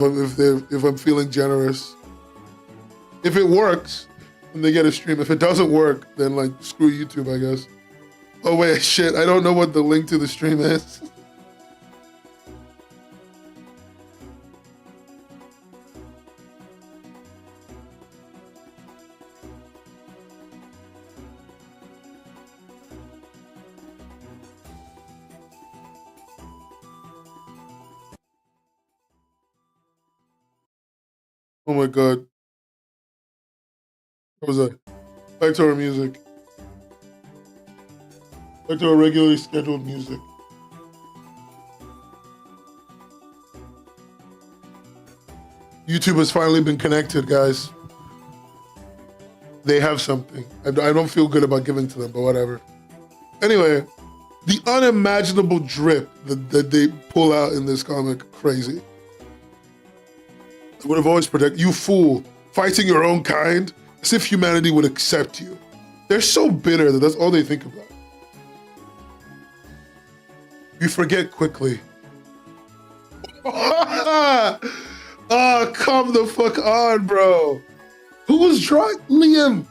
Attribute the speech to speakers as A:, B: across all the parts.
A: if I'm feeling generous. If it works, then they get a stream. If it doesn't work, then like screw YouTube, I guess. Oh wait, shit, I don't know what the link to the stream is. Oh my god. What was that? Back to our music. Back to our regularly scheduled music. YouTube has finally been connected, guys. They have something. I don't feel good about giving to them, but whatever. Anyway, the unimaginable drip that they pull out in this comic, crazy. I would have always protected you, fool, fighting your own kind, as if humanity would accept you. They're so bitter that that's all they think about. You forget quickly. Oh, come the fuck on, bro. Who was drawing? Liam.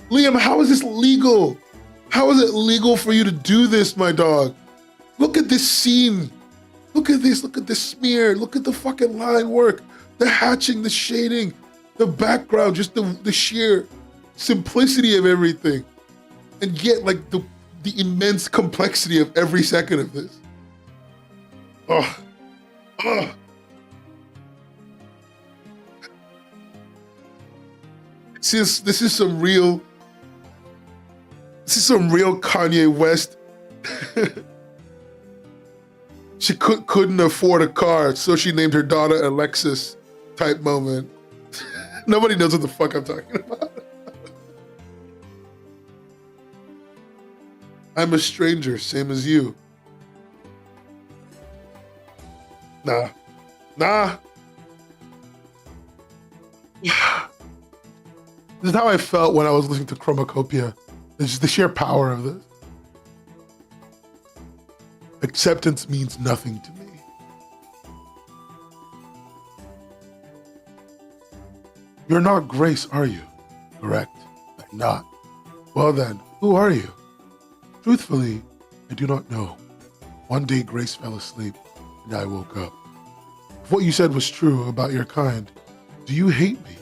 A: Liam, how is this legal? How is it legal for you to do this, my dog? Look at this scene. Look at this smear. Look at the fucking line work. The hatching, the shading, the background, just the sheer simplicity of everything. And yet, like, the immense complexity of every second of this. Oh. Oh. This is some real Kanye West. She couldn't afford a car, so she named her daughter Alexis type moment. Nobody knows what the fuck I'm talking about. I'm a stranger, same as you. Nah. This is how I felt when I was listening to Chromacopia. It's just the sheer power of this. Acceptance means nothing to me. You're not Grace, are you? Correct. I'm not. Well then, who are you? Truthfully, I do not know. One day Grace fell asleep and I woke up. If what you said was true about your kind, do you hate me?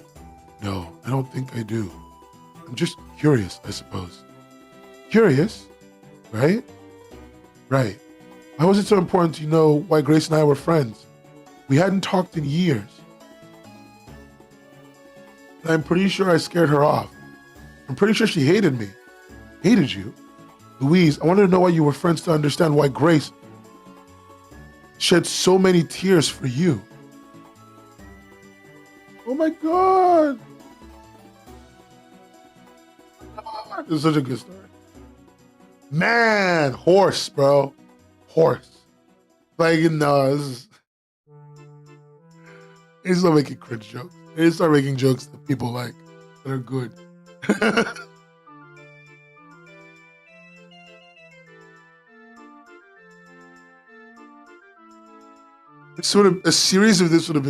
A: No, I don't think I do. I'm just curious, I suppose. Curious? Right? Right. Why was it so important to know why Grace and I were friends? We hadn't talked in years. I'm pretty sure I scared her off. I'm pretty sure she hated me. Hated you? Louise, I wanted to know why you were friends to understand why Grace shed so many tears for you. Oh my God. This is such a good story. Man, horse, bro. Horse. Like, no, he's not making cringe jokes. He start making jokes that people like, that are good. A series of this would have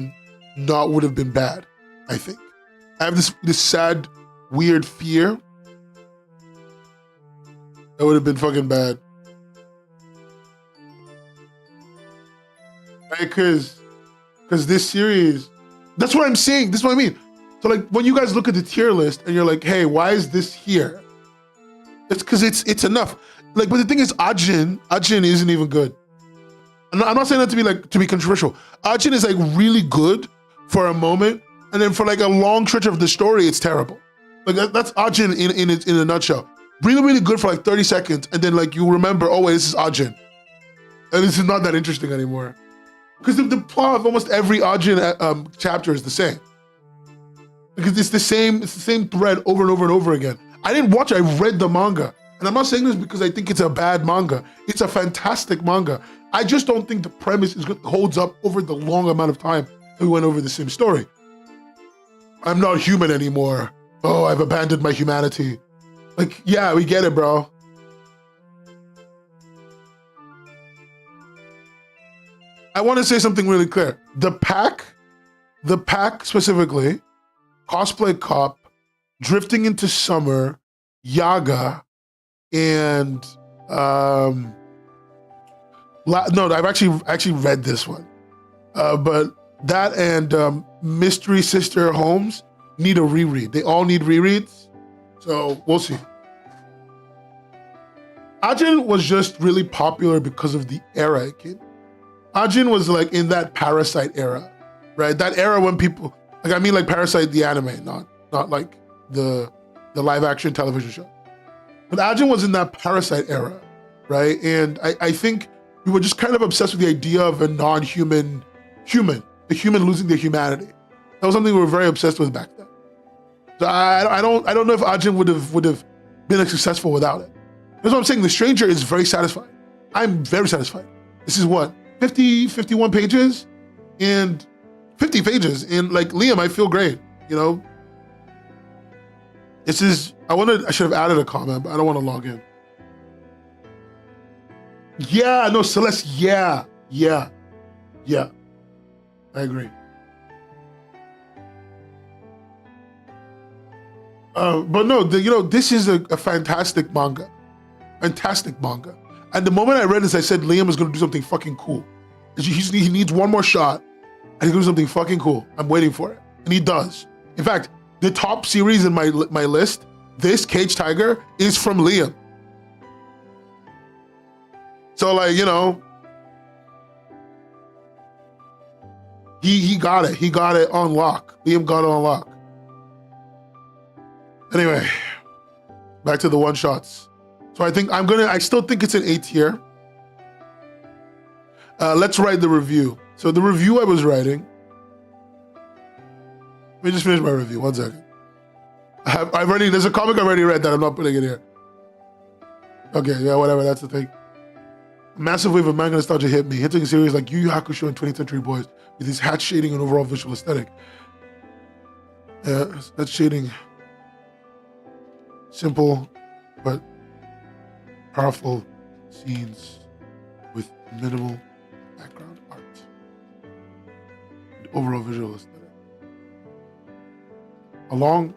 A: been bad, I think. I have this sad, weird fear that would have been fucking bad. Right? Because this series, that's what I'm saying. This is what I mean. So like when you guys look at the tier list and you're like, hey, why is this here? It's because it's enough. Like, but the thing is, Ajin isn't even good. I'm not saying that to be controversial. Ajin is like really good for a moment, and then for like a long stretch of the story, it's terrible. Like that's Ajin in a nutshell. Really, really good for like 30 seconds, and then like you remember, oh wait, this is Ajin, and this is not that interesting anymore. Because the plot of almost every Ajin chapter is the same. Because it's the same thread over and over and over again. I didn't watch it, I read the manga. And I'm not saying this because I think it's a bad manga. It's a fantastic manga. I just don't think the premise holds up over the long amount of time that we went over the same story. I'm not human anymore. Oh, I've abandoned my humanity. Like, yeah, we get it, bro. I want to say something really clear. The pack The Pack specifically, Cosplay Cop, Drifting into Summer, Yaga, and no, I've actually read this one, but that and Mystery Sister Holmes need a reread. They all need rereads, so we'll see. Ajin was just really popular because of the era it came. Ajin was like in that Parasite era, right? That era when people like, I mean, like Parasite the anime, not like the live action television show. But Ajin was in that Parasite era, right? And I think we were just kind of obsessed with the idea of a non-human human, a human losing their humanity. That was something we were very obsessed with back then. So I don't know if Ajin would have been successful without it. That's what I'm saying. The Stranger is very satisfying. I'm very satisfied. This is what, 51 pages and 50 pages. And like Liam, I feel great. You know, this is, I should have added a comment, but I don't want to log in. Yeah, no, Celeste, yeah. I agree. But no, this is a fantastic manga. Fantastic manga. And the moment I read this, I said Liam is going to do something fucking cool. He needs one more shot, and he's going to do something fucking cool. I'm waiting for it. And he does. In fact, the top series in my list, this Cage Tiger, is from Liam. So like, you know, he got it. He got it on lock. Liam got it on lock. Anyway, back to the one shots. So I still think it's an A tier. Let's write the review. So the review I was writing, let me just finish my review, 1 second. There's a comic I already read that I'm not putting it here. Okay, yeah, whatever, that's the thing. A massive wave of manga nostalgia hit me, hitting a series like Yu Yu Hakusho and 20th Century Boys with its hatch shading and overall visual aesthetic. That shading, simple but powerful scenes with minimal background art and overall visual aesthetic. Along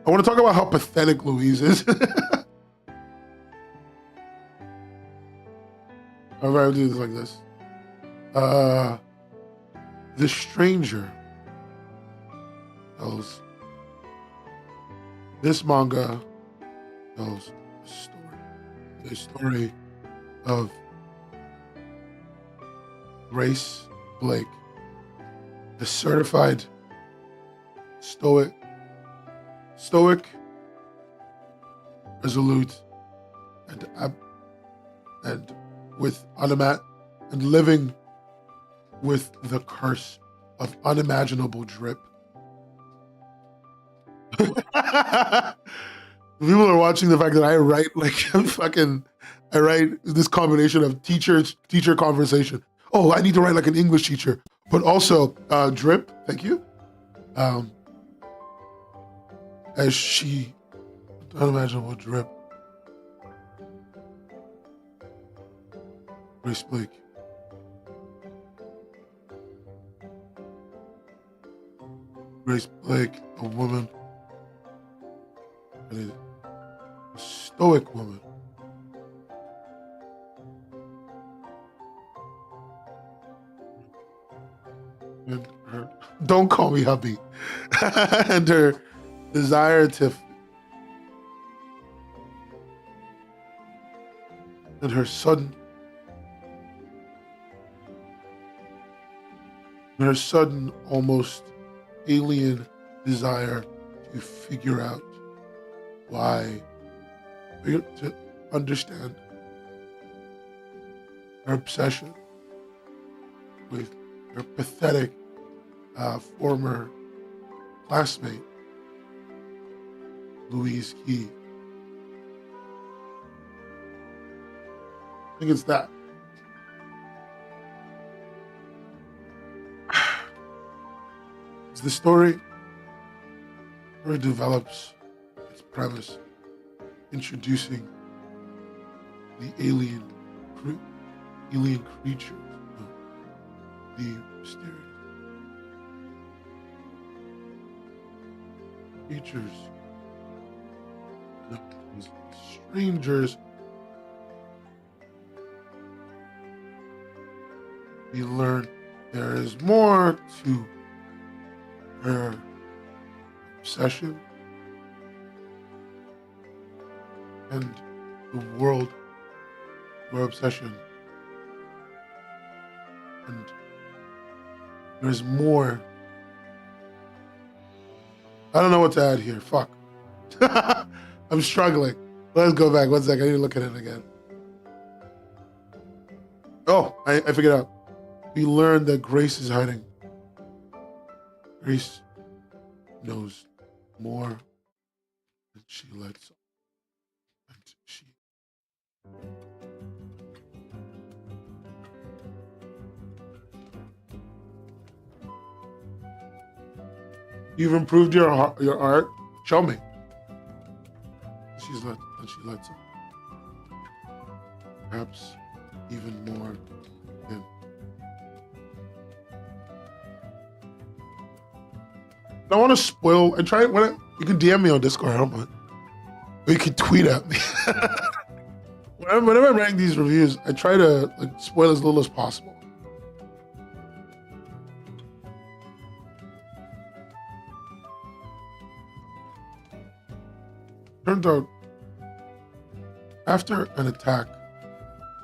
A: I want to talk about how pathetic Louise is. I'll do this like this. The Stranger tells this manga tells the story of Grace Blake, the certified stoic, resolute, and with and living with the curse of unimaginable drip. People are watching the fact that I write like I write this combination of teacher conversation. Oh, I need to write like an English teacher, but also drip. Thank you. As she, unimaginable drip. Grace Blake. Grace Blake, a woman, a stoic woman. And her, don't call me hubby. And her desire to, and her sudden almost alien desire to figure out why, to understand her obsession with her pathetic former classmate, Louise Key. I think it's that. As the story develops, it its premise, introducing the alien creatures, the mysterious creatures, these strangers. We learn there is more to her obsession and the world, her obsession. And there's more. I don't know what to add here. Fuck. I'm struggling. Let's go back. 1 second. I need to look at it again. Oh, I figured out. We learned that Grace is hiding. Grace knows more than she lets on. And she. You've improved your art. Show me. She lets on. Perhaps even more than. I don't want to spoil. I try. You can DM me on Discord. I don't mind. Or you can tweet at me. Whenever I'm writing these reviews, I try to spoil as little as possible. Turns out, after an attack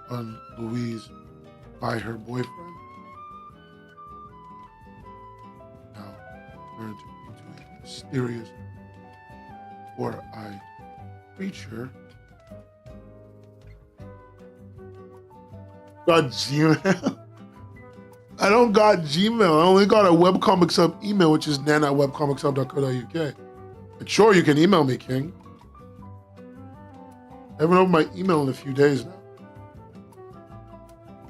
A: on Louise by her boyfriend, now turned into a mysterious, four-eyed creature. Got Gmail? I don't got Gmail. I only got a Webcomics Hub email, which is nan@webcomicshub.co.uk. But sure, you can email me, King. I haven't opened my email in a few days now.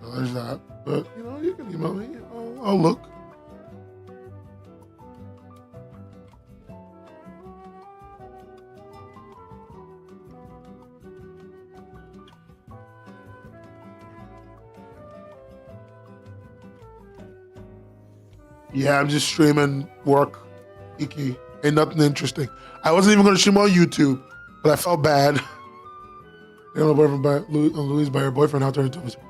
A: So there's that. But, you can email me. I'll look. Yeah, I'm just streaming work. Iki. Ain't nothing interesting. I wasn't even going to stream on YouTube, but I felt bad. Louise by her boyfriend out there into his. Sure.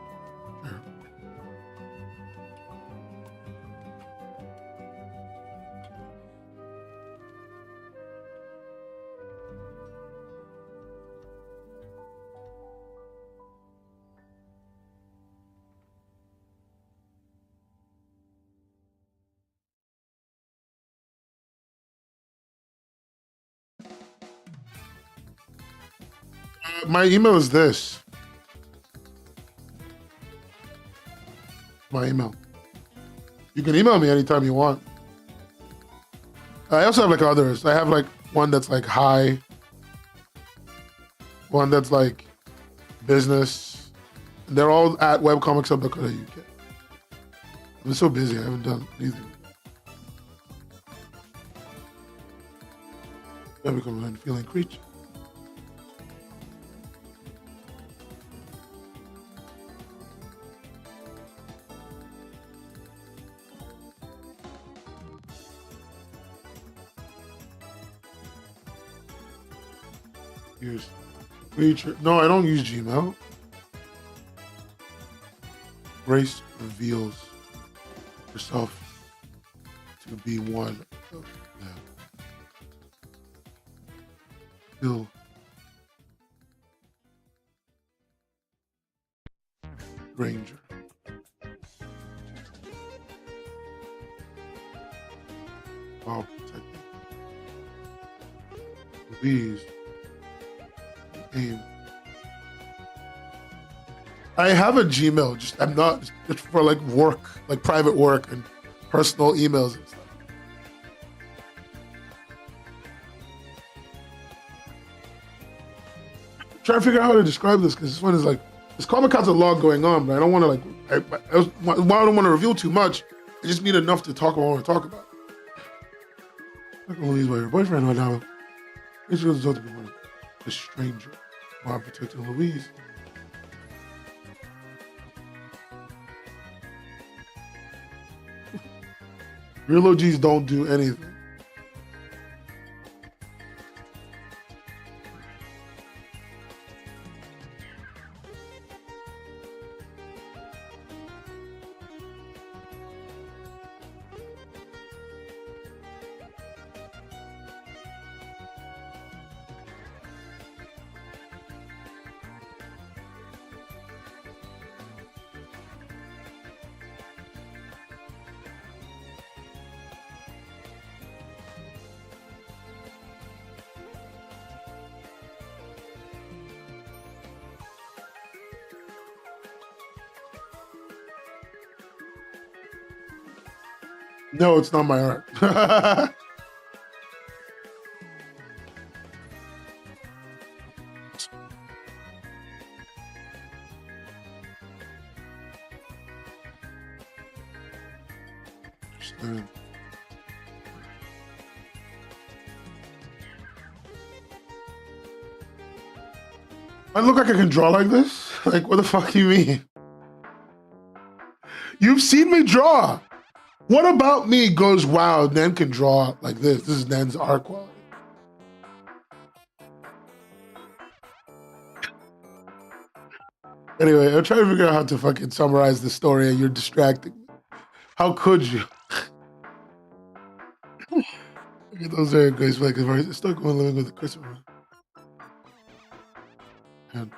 A: My email is this. My email. You can email me anytime you want. I also have others. I have one that's hi, one that's business. And they're all at webcomicshub.co.uk. I've been so busy, I haven't done anything. I become an feeling creature. Use creature. No, I don't use Gmail. Grace reveals herself to be one of them. Still Ranger. While protecting Louise. I have a Gmail, I'm not just for work, private work and personal emails and stuff. I'm trying to figure out how to describe this because this one is this comic has a lot going on, but I don't want to I don't want to reveal too much. I just need enough to talk about what I want to talk about. I'm gonna lose my boyfriend right now. Rachel goes to the stranger while protecting Louise. Real OGs don't do anything. No, it's not my art. Understand. I look like I can draw like this? Like, what the fuck you mean? You've seen me draw. What about me goes, wow, Nen can draw like this. This is Nen's art quality. Anyway, I'm trying to figure out how to fucking summarize the story and you're distracting me. How could you? Those are great. Like, it's still going living with the Christopher. And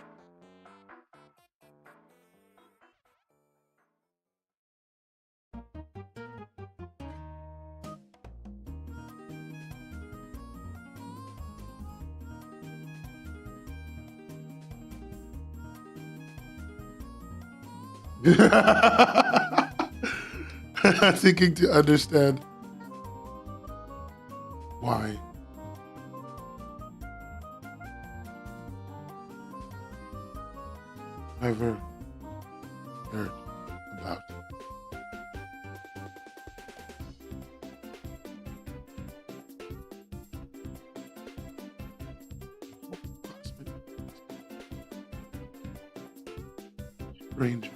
A: thinking to understand why. Never heard about. Ranger.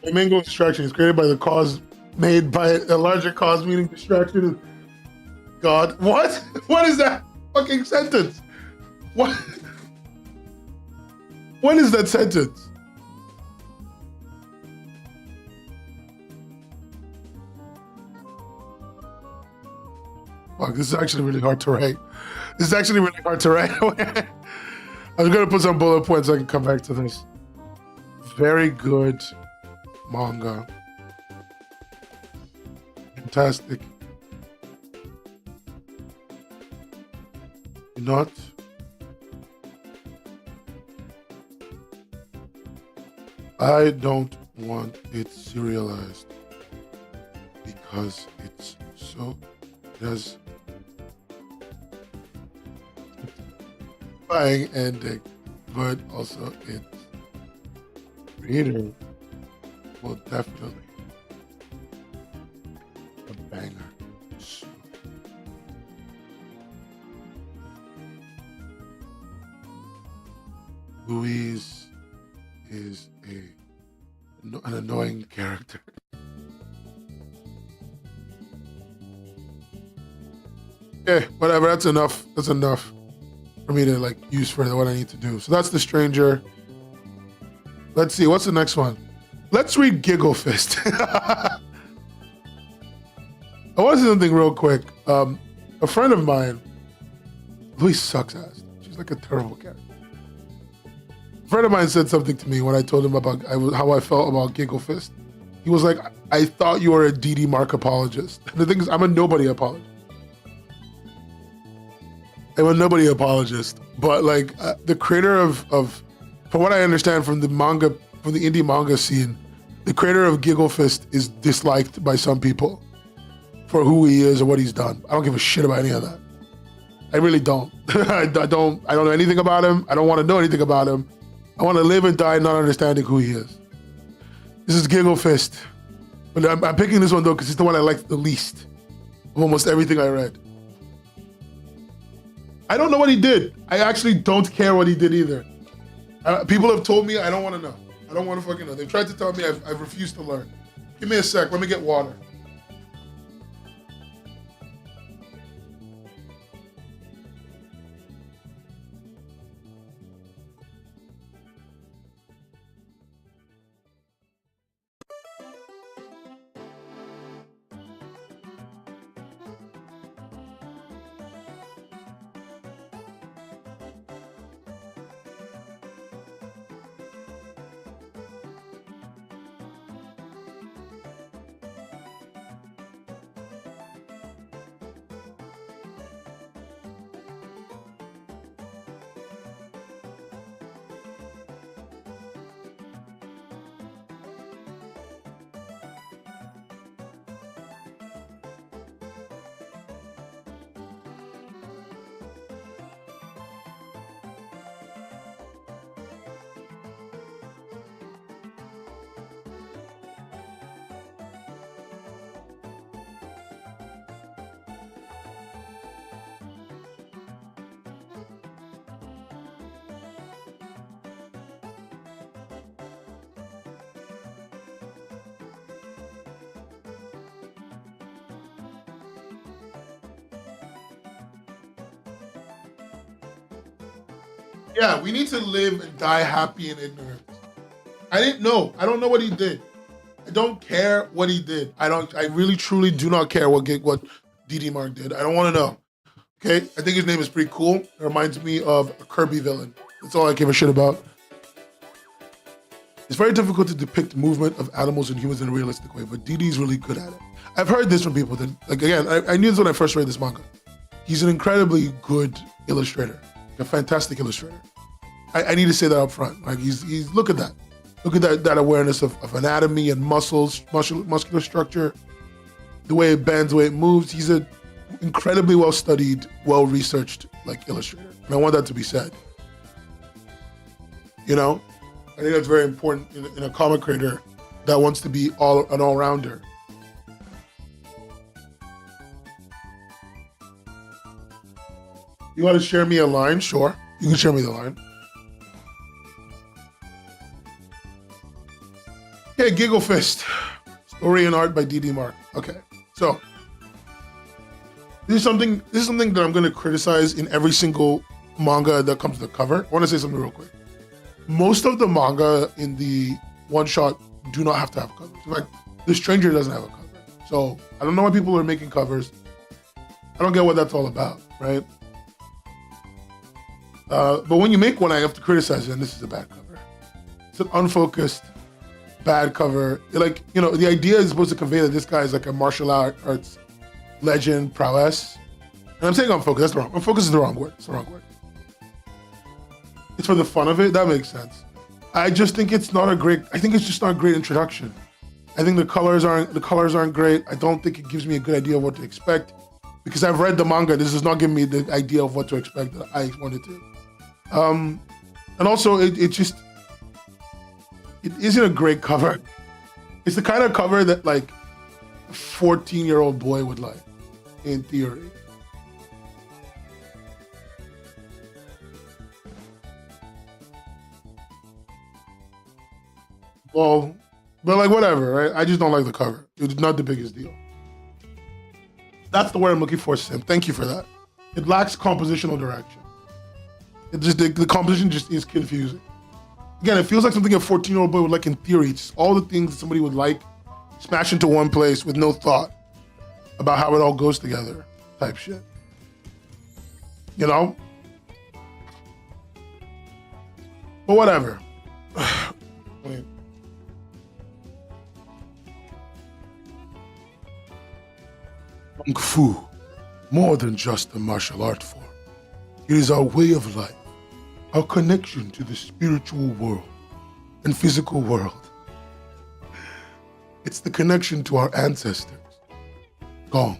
A: The mango distraction is created by the cause made by a larger cause, meaning distraction is God. What? What is that fucking sentence? What? What is that sentence? Fuck, this is actually really hard to write. This is actually really hard to write. I'm gonna put some bullet points so I can come back to this. Very good manga. Fantastic. Not I don't want it serialized because it's so does buying ending, but also its reader will definitely a banger. So, Louise is an annoying character. Yeah, whatever. That's enough. That's enough for me to like use for what I need to do. So that's the stranger. Let's see. What's the next one? Let's read Giggle Fist. I want to say something real quick. A friend of mine, Louise sucks ass. She's like a terrible character. A friend of mine said something to me when I told him about how I felt about Giggle Fist. He was like, I thought you were a DD Mark apologist. And the thing is, I'm a nobody apologist. I'm a nobody apologist. But like the creator of, from what I understand from the manga, from the indie manga scene, the creator of Giggle Fist is disliked by some people. for who he is or what he's done. I don't give a shit about any of that. I really don't. I don't know anything about him. I don't want to know anything about him. I want to live and die not understanding who he is. This is Giggle Fist. But I'm picking this one though because it's the one I liked the least of almost everything I read. I don't know what he did. I actually don't care what he did either. People have told me I don't want to know. I don't want to fucking know. They've tried to tell me I've refused to learn. Give me a sec. Let me get water. Yeah, we need to live and die happy in ignorance. I didn't know. I don't know what he did. I don't care what he did. I really truly do not care what DD Mark did. I don't want to know. Okay? I think his name is pretty cool. It reminds me of a Kirby villain. That's all I give a shit about. It's very difficult to depict the movement of animals and humans in a realistic way, but DD's really good at it. I've heard this from people that, like, again, I knew this when I first read this manga. He's an incredibly good illustrator, a fantastic illustrator. I need to say that up front. Like, he's look at that. Look at that awareness of anatomy and muscles, muscular structure, the way it bends, the way it moves. He's an incredibly well-studied, well-researched, like, illustrator. And I want that to be said. You know? I think that's very important in a comic creator that wants to be an all-rounder. You want to share me a line? Sure. You can share me the line. Okay, Giggle Fist. Story and art by DD Mark. Okay, so this is something that I'm going to criticize in every single manga that comes to the cover. I want to say something real quick. Most of the manga in the one-shot do not have to have covers. Like, The Stranger doesn't have a cover. So I don't know why people are making covers. I don't get what that's all about, right? But when you make one, I have to criticize it, and this is a bad cover. It's an unfocused, bad cover. Like, you know, the idea is supposed to convey that this guy is like a martial arts legend, prowess. And I'm saying unfocused, that's wrong. Unfocused is the wrong word. It's the wrong word. It's for the fun of it. That makes sense. I just think it's not a great. I think it's just not a great introduction. I think the colors aren't great. I don't think it gives me a good idea of what to expect because I've read the manga. This does not give me the idea of what to expect that I wanted to. And also it isn't a great cover. It's the kind of cover that like a 14-year-old boy would like, in theory. Well, but like whatever, right? I just don't like the cover. It's not the biggest deal. That's the word I'm looking for, Sim. Thank you for that. It lacks compositional direction. It just the composition just is confusing. Again, it feels like something a 14-year-old boy would like in theory. It's all the things that somebody would like smashed into one place with no thought about how it all goes together, type shit. You know? But whatever. Wait. Kung Fu, more than just a martial art form. It is our way of life, our connection to the spiritual world and physical world. It's the connection to our ancestors. Gong,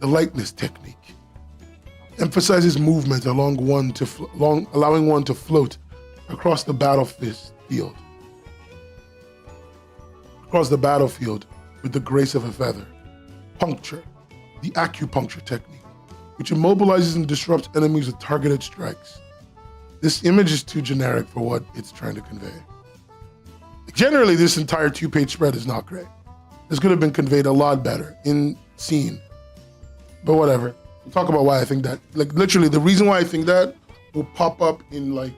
A: the lightness technique, emphasizes movement allowing one to float across the battlefield. Across the battlefield with the grace of a feather. Puncture, the acupuncture technique, which immobilizes and disrupts enemies with targeted strikes. This image is too generic for what it's trying to convey. Generally, this entire 2-page spread is not great. This could have been conveyed a lot better in scene, but whatever. We'll talk about why I think that. Like literally, the reason why I think that will pop up in like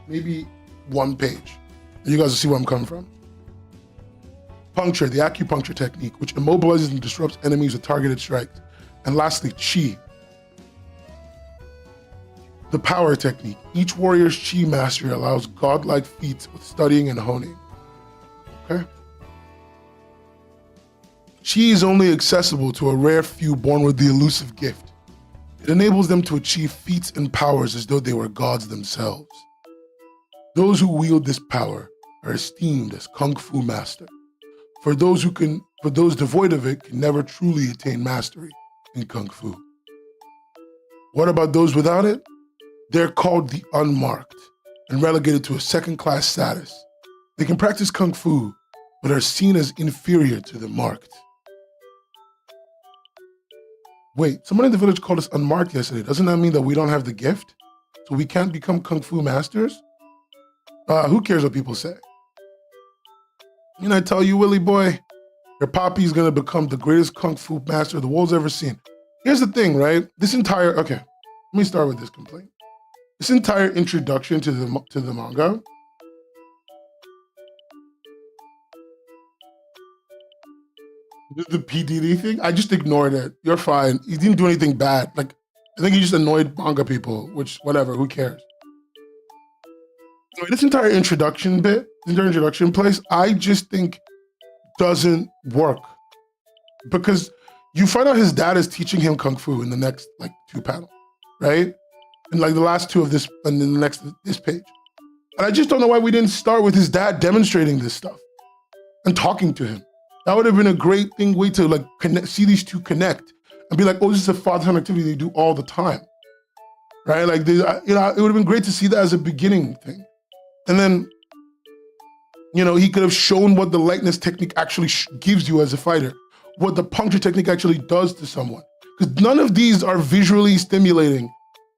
A: maybe 1 page. And you guys will see where I'm coming from. Puncture, the acupuncture technique, which immobilizes and disrupts enemies with targeted strikes. And lastly, Chi, the power technique. Each warrior's Chi mastery allows godlike feats with studying and honing. Okay? Chi is only accessible to a rare few born with the elusive gift. It enables them to achieve feats and powers as though they were gods themselves. Those who wield this power are esteemed as Kung Fu master. For those devoid of it can never truly attain mastery in Kung Fu. What about those without it? They're called the unmarked and relegated to a second-class status. They can practice Kung Fu, but are seen as inferior to the marked. Wait, someone in the village called us unmarked yesterday. Doesn't that mean that we don't have the gift? So we can't become Kung Fu masters? Who cares what people say? And I tell you, Willie boy, your poppy's gonna become the greatest Kung Fu master the world's ever seen. Here's the thing, right? Okay, let me start with this complaint. This entire introduction to the manga, the PDD thing, I just ignored it. You're fine. He didn't do anything bad. Like, I think he just annoyed manga people, which, whatever, who cares? This entire introduction place, I just think doesn't work. Because you find out his dad is teaching him Kung Fu in the next, 2 panels, right? And the last 2 of this, and then this page. And I just don't know why we didn't start with his dad demonstrating this stuff and talking to him. That would have been a great way to see these two connect and be like, oh, this is a father-son activity they do all the time, right? It would have been great to see that as a beginning thing. And then, he could have shown what the lightness technique actually gives you as a fighter, what the puncture technique actually does to someone. Because none of these are visually stimulating.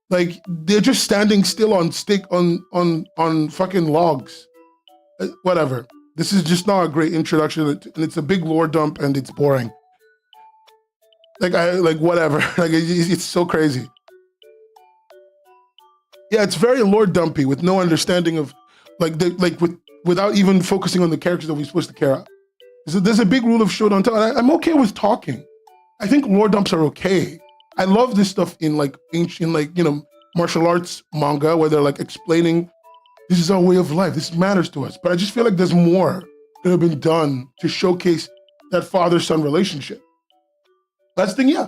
A: They're just standing still on fucking logs. Whatever. This is just not a great introduction, and it's a big lore dump, and it's boring. Whatever. It's so crazy. Yeah, it's very lore dumpy with no understanding of, without even focusing on the characters that we're supposed to care about. So there's a big rule of show don't tell. I'm okay with talking. I think lore dumps are okay. I love this stuff in ancient, martial arts manga where they're explaining this is our way of life. This matters to us. But I just feel like there's more that have been done to showcase that father-son relationship. That's the thing, yeah.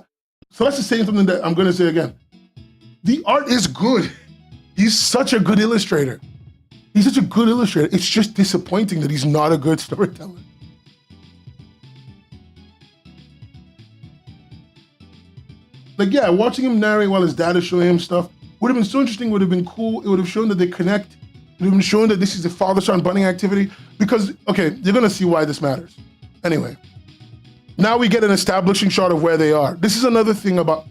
A: So that's the same something that I'm going to say again. The art is good. He's such a good illustrator. It's just disappointing that he's not a good storyteller. Watching him narrate while his dad is showing him stuff would have been so interesting, would have been cool. It would have shown that they connect. It would have been shown that this is a father-son bonding activity. Because, okay, you're gonna see why this matters. Anyway, now we get an establishing shot of where they are. This is another thing about,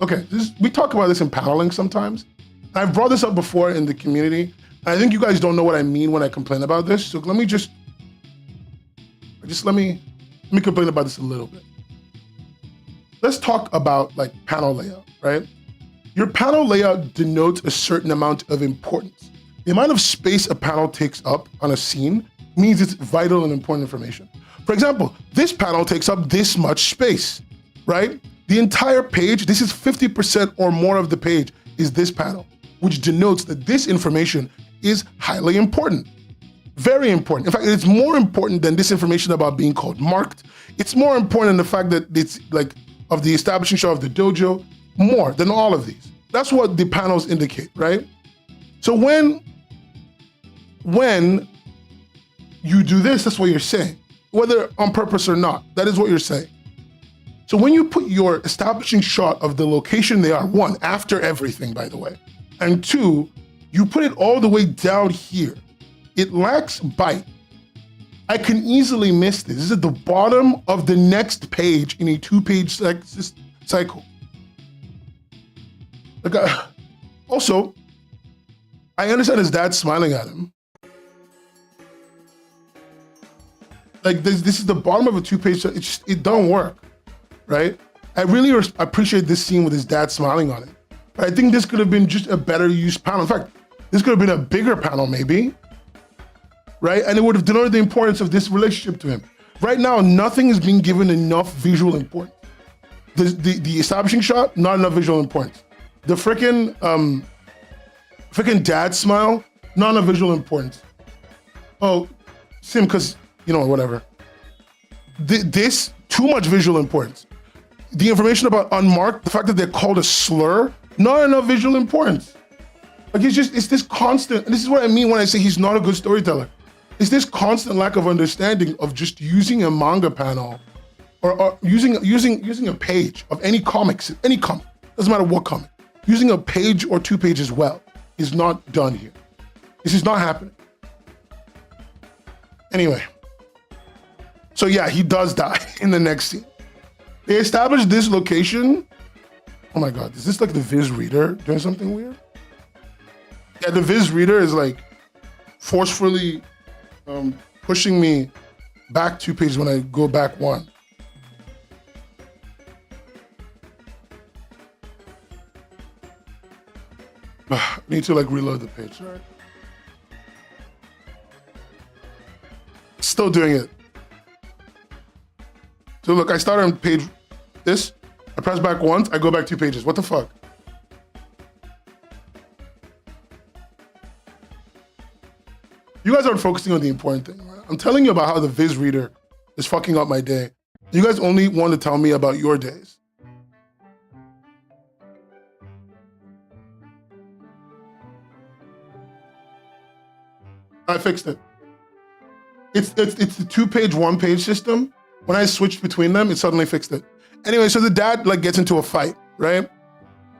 A: we talk about this in paneling sometimes. I've brought this up before in the community. And I think you guys don't know what I mean when I complain about this. So let me complain about this a little bit. Let's talk about panel layout, right? Your panel layout denotes a certain amount of importance. The amount of space a panel takes up on a scene means it's vital and important information. For example, this panel takes up this much space, right? The entire page, this is 50% or more of the page is this panel, which denotes that this information is highly important. Very important. In fact, it's more important than this information about being called marked. It's more important than the fact that it's of the establishing shot of the dojo, more than all of these. That's what the panels indicate, right? So when you do this, that's what you're saying. Whether on purpose or not, that is what you're saying. So when you put your establishing shot of the location they are, one, after everything, by the way, and two, you put it all the way down here, it lacks bite. I can easily miss this. This is at the bottom of the next page in a 2-page cycle. Like, also, I understand his dad smiling at him. Like this is the bottom of a 2-page. It don't work, right? I really appreciate this scene with his dad smiling on it, but I think this could have been just a better used panel. In fact, this could have been a bigger panel, maybe, right? And it would have denoted the importance of this relationship to him. Right now, nothing is being given enough visual importance. The establishing shot, not enough visual importance. The freaking dad smile, not enough visual importance. Oh, Sim, because, you know, whatever. This, too much visual importance. The information about unmarked, the fact that they're called a slur, not enough visual importance. Like it's this constant, and this is what I mean when I say he's not a good storyteller. It's this constant lack of understanding of just using a manga panel or using a page of any comic, doesn't matter what comic, using a page or 2 pages well is not done here. This is not happening. Anyway, so yeah, he does die in the next scene. They established this location. Oh my God, is this like the Viz Reader doing something weird? Yeah, the Viz Reader is like forcefully pushing me back 2 pages when I go back 1. I need to like reload the page, sorry. Still doing it. So look, I start on page this, I press back once, I go back 2 pages. What the fuck? You guys aren't focusing on the important thing, right? I'm telling you about how the Viz Reader is fucking up my day. You guys only want to tell me about your days. I fixed it. It's the 2-page, 1-page system. When I switched between them, it suddenly fixed it. Anyway, so the dad like gets into a fight, right?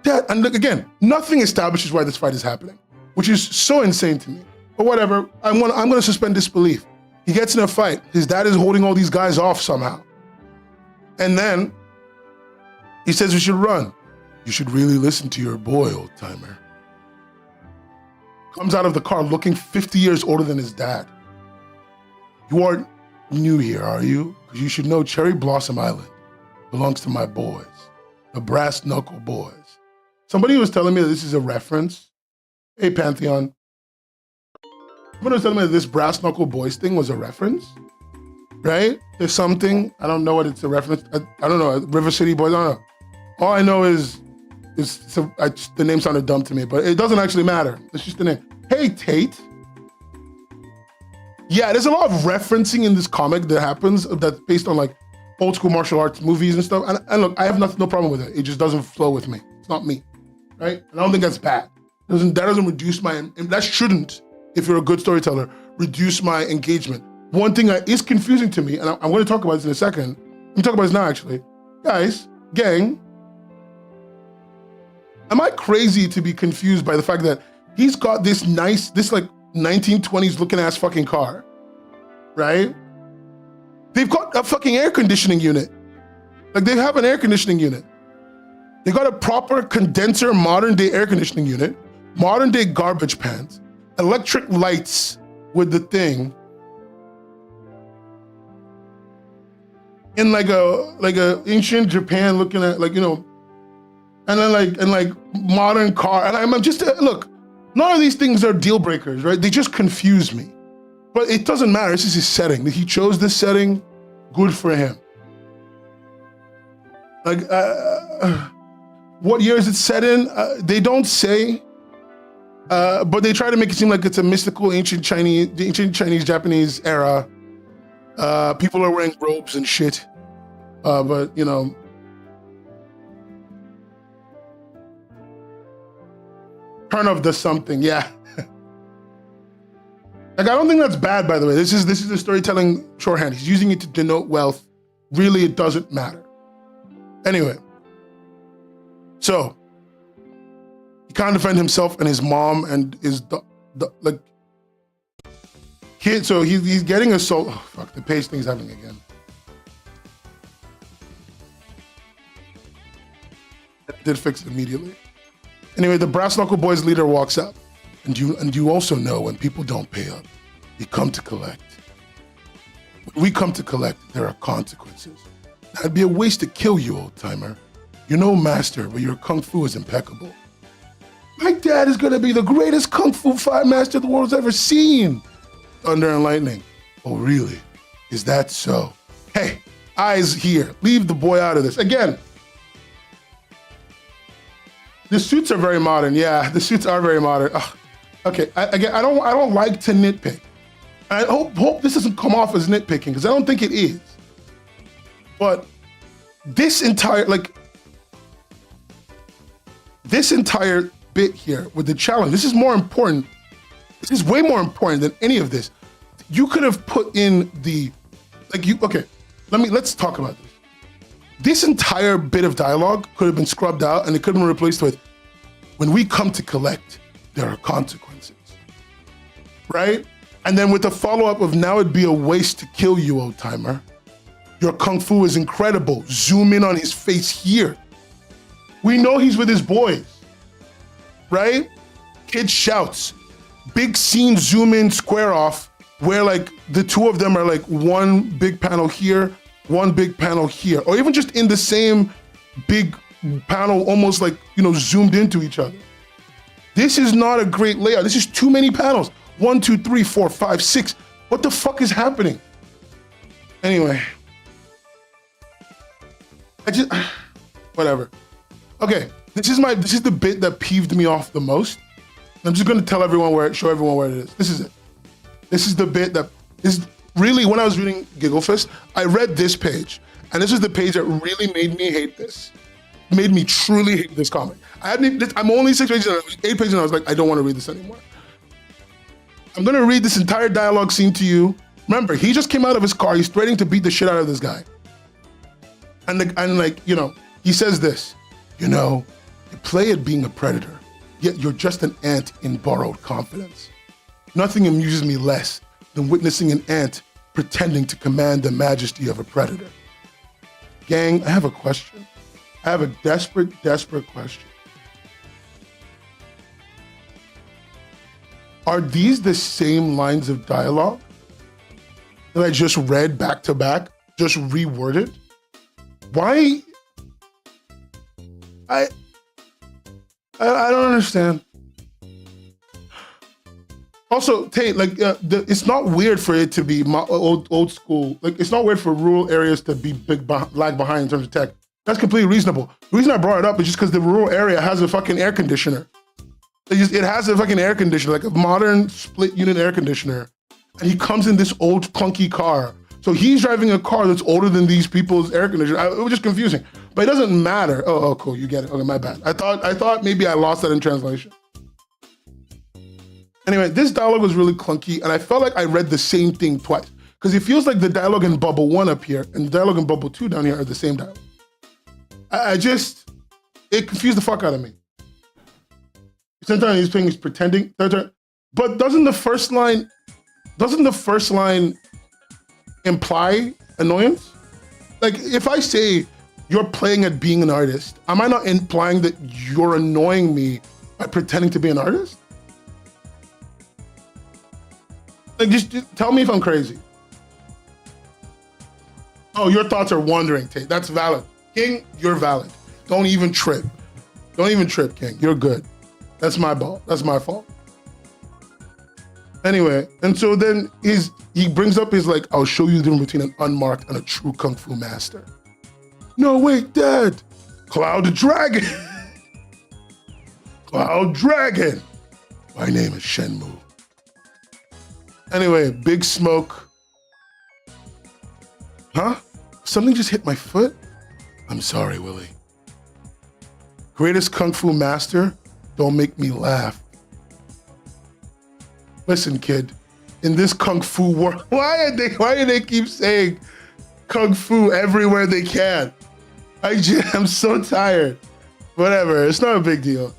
A: Dad, and look, again, nothing establishes why this fight is happening, which is so insane to me. But whatever, I'm gonna suspend disbelief. He gets in a fight. His dad is holding all these guys off somehow. And then he says we should run. You should really listen to your boy, old timer. Comes out of the car looking 50 years older than his dad. You aren't new here, are you? Because you should know Cherry Blossom Island belongs to my boys, the Brass Knuckle Boys. Somebody was telling me that this is a reference. Hey, Pantheon. Somebody was telling me that this Brass Knuckle Boys thing was a reference, right? There's something, I don't know what it's a reference. I don't know, River City Boys, I don't know. All I know is the name sounded dumb to me, but it doesn't actually matter. It's just the name. Hey, Tate. Yeah, there's a lot of referencing in this comic that happens that's based on like old school martial arts movies and stuff. And look, I have no problem with it. It just doesn't flow with me. It's not me, right? And I don't think that's bad. That doesn't reduce that shouldn't, if you're a good storyteller, reduce my engagement. One thing that is confusing to me, and I'm going to talk about this in a second. Let me talk about this now, actually. Guys, gang, am I crazy to be confused by the fact that he's got this like 1920s looking ass fucking car, right? They've got a fucking air conditioning unit. Like they have an air conditioning unit. They got a proper condenser modern day air conditioning unit, modern day garbage pans, electric lights with the thing, in like a ancient Japan looking at like, you know, and then modern car. And I'm just, look, none of these things are deal breakers, right? They just confuse me. But it doesn't matter, this is his setting. He chose this setting, good for him. Like, what year is it set in? They don't say, but they try to make it seem like it's a mystical ancient Chinese, Japanese era. People are wearing robes and shit. But, you know, Turnoff does something, yeah. Like, I don't think that's bad, by the way. This is the storytelling shorthand. He's using it to denote wealth. Really, it doesn't matter. Anyway, so he can't defend himself and his mom and his like kid. So he's getting assault. Oh fuck, the page thing's happening again. Did fix it immediately. Anyway, the Brass Knuckle Boys leader walks up, and you also know when people don't pay up, you come to collect. When we come to collect, there are consequences. That'd be a waste to kill you, old timer. You're no master, but your kung fu is impeccable. My dad is gonna be the greatest kung fu fight master the world's ever seen. Thunder and lightning. Oh, really? Is that so? Hey, eyes here. Leave the boy out of this. Again, the suits are very modern. Yeah, the suits are very modern. Ugh. Okay, I don't like to nitpick. I hope this doesn't come off as nitpicking because I don't think it is. But this entire bit here with the challenge, this is more important. This is way more important than any of this. You could have put in let's talk about this. This entire bit of dialogue could have been scrubbed out and it could have been replaced with, when we come to collect, there are consequences, right? And then with the follow-up of, now it'd be a waste to kill you, old timer. Your kung fu is incredible. Zoom in on his face here. We know he's with his boys, right? Kid shouts. Big scene, zoom in, square off, where like the two of them are like one big panel here, one big panel here, or even just in the same big panel, almost like, zoomed into each other. This is not a great layout. This is too many panels. 1, 2, 3, 4, 5, 6. What the fuck is happening? Anyway. Whatever. Okay, this is the bit that peeved me off the most. I'm just gonna show everyone where it is. This is it. This is the bit that is really, when I was reading Gigglefest, I read this page, and this is the page that really made me hate this. Made me truly hate this comic. I'm only 6 pages, 8 pages, and I was like, I don't want to read this anymore. I'm gonna read this entire dialogue scene to you. Remember, he just came out of his car, he's threatening to beat the shit out of this guy. And he says this, you play at being a predator, yet you're just an ant in borrowed confidence. Nothing amuses me less than witnessing an ant pretending to command the majesty of a predator. Gang, I have a question. I have a desperate question. Are these the same lines of dialogue that I just read back to back, just reworded? Why? I don't understand. Also, Tate, it's not weird for it to be old school. Like, it's not weird for rural areas to be lag behind in terms of tech. That's completely reasonable. The reason I brought it up is just because the rural area has a fucking air conditioner. It has a fucking air conditioner, like a modern split unit air conditioner. And he comes in this old clunky car. So he's driving a car that's older than these people's air conditioner. It was just confusing, but it doesn't matter. Oh, cool, you get it. Okay, my bad. I thought maybe I lost that in translation. Anyway, this dialogue was really clunky, and I felt like I read the same thing twice, because it feels like the dialogue in Bubble 1 up here and the dialogue in Bubble 2 down here are the same dialogue. It confused the fuck out of me. Sometimes he's pretending, but doesn't the first line imply annoyance? Like, if I say you're playing at being an artist, am I not implying that you're annoying me by pretending to be an artist? Like, just tell me if I'm crazy. Oh, your thoughts are wandering, Tate. That's valid. King, you're valid. Don't even trip. Don't even trip, King. You're good. That's my fault. That's my fault. Anyway, and so then he brings up his, like, I'll show you the difference between an unmarked and a true Kung Fu master. No, wait, Dad. Cloud Dragon. Cloud Dragon. My name is Shenmue. Anyway, Big Smoke. Huh? Something just hit my foot? I'm sorry, Willie. Greatest Kung Fu master? Don't make me laugh. Listen, kid, in this Kung Fu world, why do they keep saying Kung Fu everywhere they can? I'm so tired. Whatever, it's not a big deal.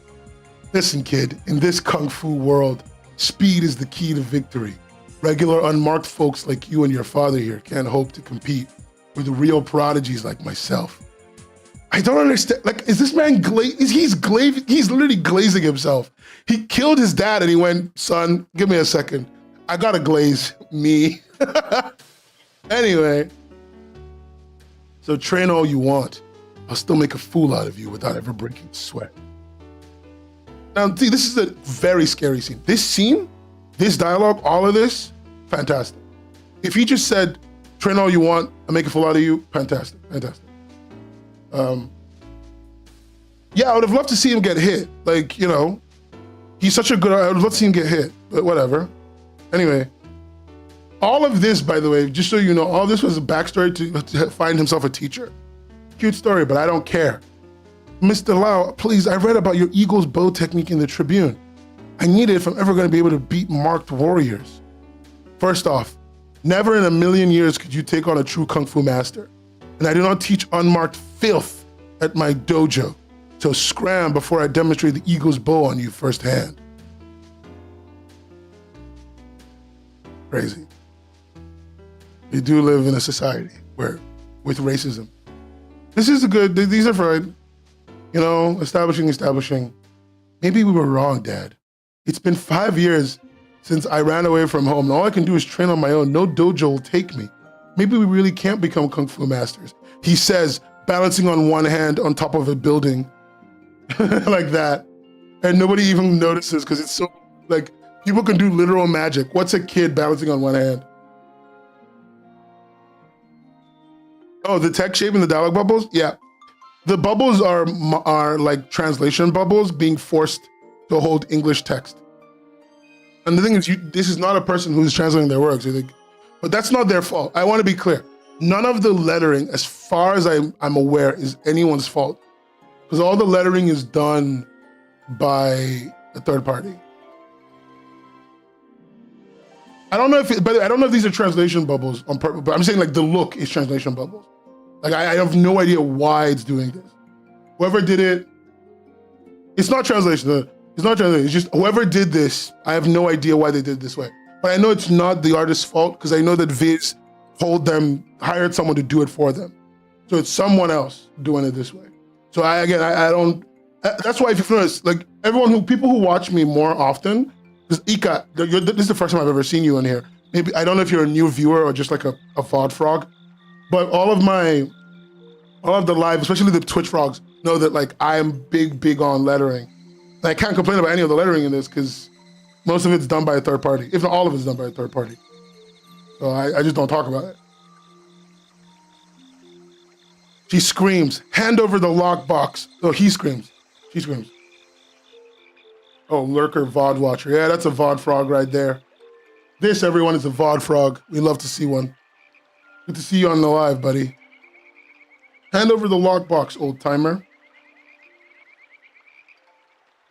A: Listen, kid, in this kung fu world, speed is the key to victory. Regular unmarked folks like you and your father here can't hope to compete with real prodigies like myself. I don't understand. Like, is this man he's literally glazing himself. He killed his dad and he went, son, give me a second. I gotta glaze me. Anyway, so train all you want. I'll still make a fool out of you without ever breaking sweat. Now, see, this is a very scary scene. This scene, this dialogue, all of this, fantastic. If he just said, train all you want, I'll make a fool out of you, fantastic, fantastic. Yeah, I would have loved to see him get hit. Like, you know, he's such a good, I would love to see him get hit, but whatever. Anyway, all of this, by the way, just so you know, all this was a backstory to find himself a teacher. Cute story, but I don't care. Mr. Lau, please, I read about your eagle's bow technique in the Tribune. I need it if I'm ever going to be able to beat marked warriors. First off, never in a million years could you take on a true Kung Fu master. And I do not teach unmarked filth at my dojo. So scram before I demonstrate the eagle's bow on you firsthand. Crazy. We do live in a society where, with racism, this is these are fine. You know, establishing. Maybe we were wrong, Dad. It's been 5 years since I ran away from home, and all I can do is train on my own. No dojo will take me. Maybe we really can't become Kung Fu masters. He says, balancing on one hand on top of a building like that. And nobody even notices because it's so, like, people can do literal magic. What's a kid balancing on one hand? Oh, the tech shape and the dialogue bubbles? Yeah. The bubbles are like translation bubbles being forced to hold English text. And the thing is, this is not a person who's translating their works. But that's not their fault. I want to be clear. None of the lettering, as far as I'm aware, is anyone's fault. Because all the lettering is done by a third party. I don't know if these are translation bubbles on purpose, but I'm saying like the look is translation bubbles. Like I have no idea why it's doing this. Whoever did it, it's not translation. It's not translation. It's just whoever did this, I have no idea why they did it this way. But I know it's not the artist's fault because I know that Viz hired someone to do it for them. So it's someone else doing it this way. So I don't, that's why if you notice, like people who watch me more often, because Ika, this is the first time I've ever seen you in here. Maybe, I don't know if you're a new viewer or just like a VOD frog, but all of the live, especially the Twitch frogs, know that like I'm big on lettering. And I can't complain about any of the lettering in this because most of it's done by a third party, if not all of it's done by a third party. So I just don't talk about it. She screams, hand over the lockbox. Oh, he screams, she screams. Oh, lurker VOD watcher. Yeah, that's a VOD frog right there. This, everyone, is a VOD frog. We love to see one. Good to see you on the live, buddy. Hand over the lockbox, old timer.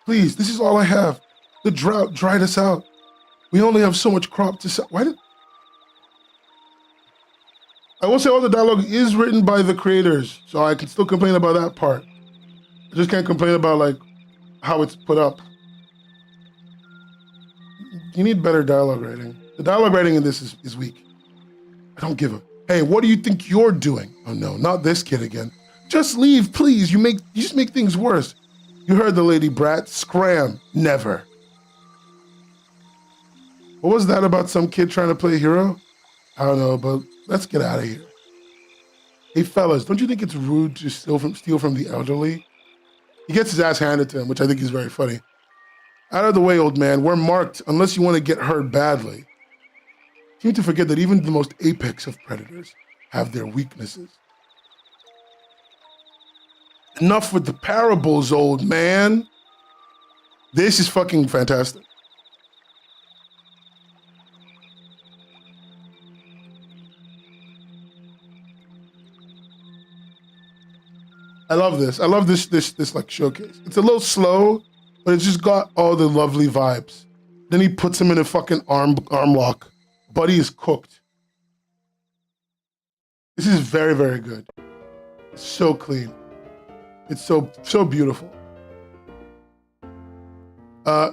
A: Please, this is all I have. The drought dried us out. We only have so much crop to sell. I will say all the dialogue is written by the creators, so I can still complain about that part. I just can't complain about like how it's put up. You need better dialogue writing. The dialogue writing in this is weak. I don't give a. Hey, what do you think you're doing? Oh no, not this kid again. Just leave, please. You just make things worse. You heard the lady brat. Scram. Never. What was that about some kid trying to play a hero? I don't know, but let's get out of here. Hey fellas, don't you think it's rude to steal from the elderly? He gets his ass handed to him, which I think is very funny. Out of the way, old man. We're marked unless you want to get hurt badly. You need to forget that even the most apex of predators have their weaknesses. Enough with the parables, old man. This is fucking fantastic. I love this. I love this like showcase. It's a little slow, but it's just got all the lovely vibes. Then he puts him in a fucking arm lock. Buddy is cooked. This is very, very good. It's so clean. It's so beautiful.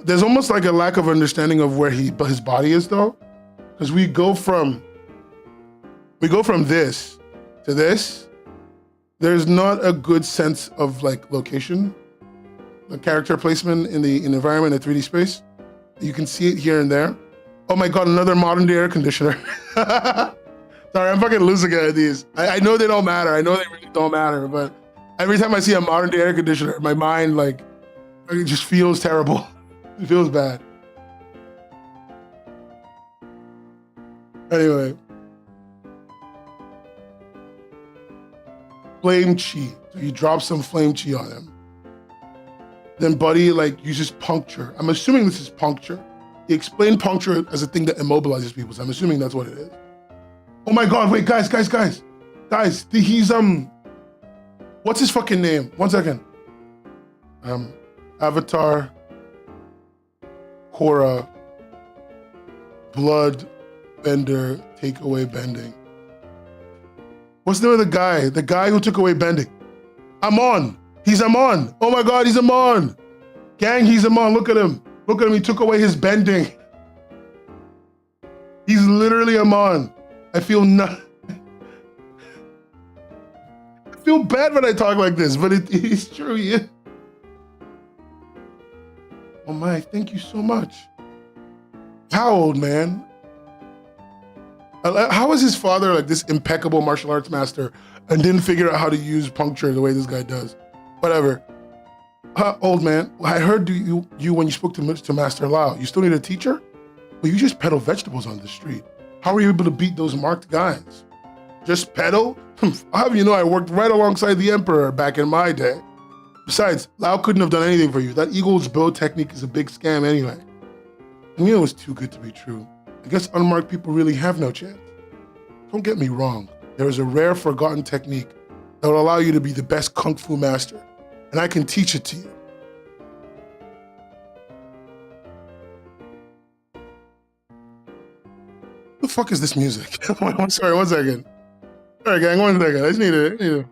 A: There's almost like a lack of understanding of where his body is though, because we go from this to this. There's not a good sense of like location, the character placement in the environment in 3D space. You can see it here and there. Oh my God, another modern day air conditioner. Sorry, I'm fucking losing it at these. I know they don't matter. I know they really don't matter, but every time I see a modern day air conditioner, my mind like, it just feels terrible. It feels bad. Anyway. Flame chi. So you drop some flame chi on him. Then Buddy like uses puncture. I'm assuming this is puncture. He explained puncture as a thing that immobilizes people, so I'm assuming that's what it is. Oh my God, wait, guys. He's, what's his fucking name? 1 second. Avatar, Korra, Blood Bender, Take Away Bending. What's the name of the guy? The guy who took away bending. Amon. He's Amon. Oh my God, he's Amon. Gang, he's Amon. Look at him. Look at him. He took away his bending. He's literally Amon. I feel bad when I talk like this, but it's true. Yeah. Oh my, thank you so much. How old, man? How was his father like this impeccable martial arts master and didn't figure out how to use puncture the way this guy does? Whatever. Old man, I heard you when you spoke to Master Lao. You still need a teacher? Well, you just peddle vegetables on the street. How were you able to beat those marked guys? Just peddle? I'll have you know I worked right alongside the Emperor back in my day. Besides, Lao couldn't have done anything for you. That eagle's bow technique is a big scam anyway. I knew it was too good to be true. I guess unmarked people really have no chance. Don't get me wrong. There is a rare forgotten technique that will allow you to be the best Kung Fu master, and I can teach it to you. What the fuck is this music? I'm sorry, 1 second. All right, gang, 1 second. I just need to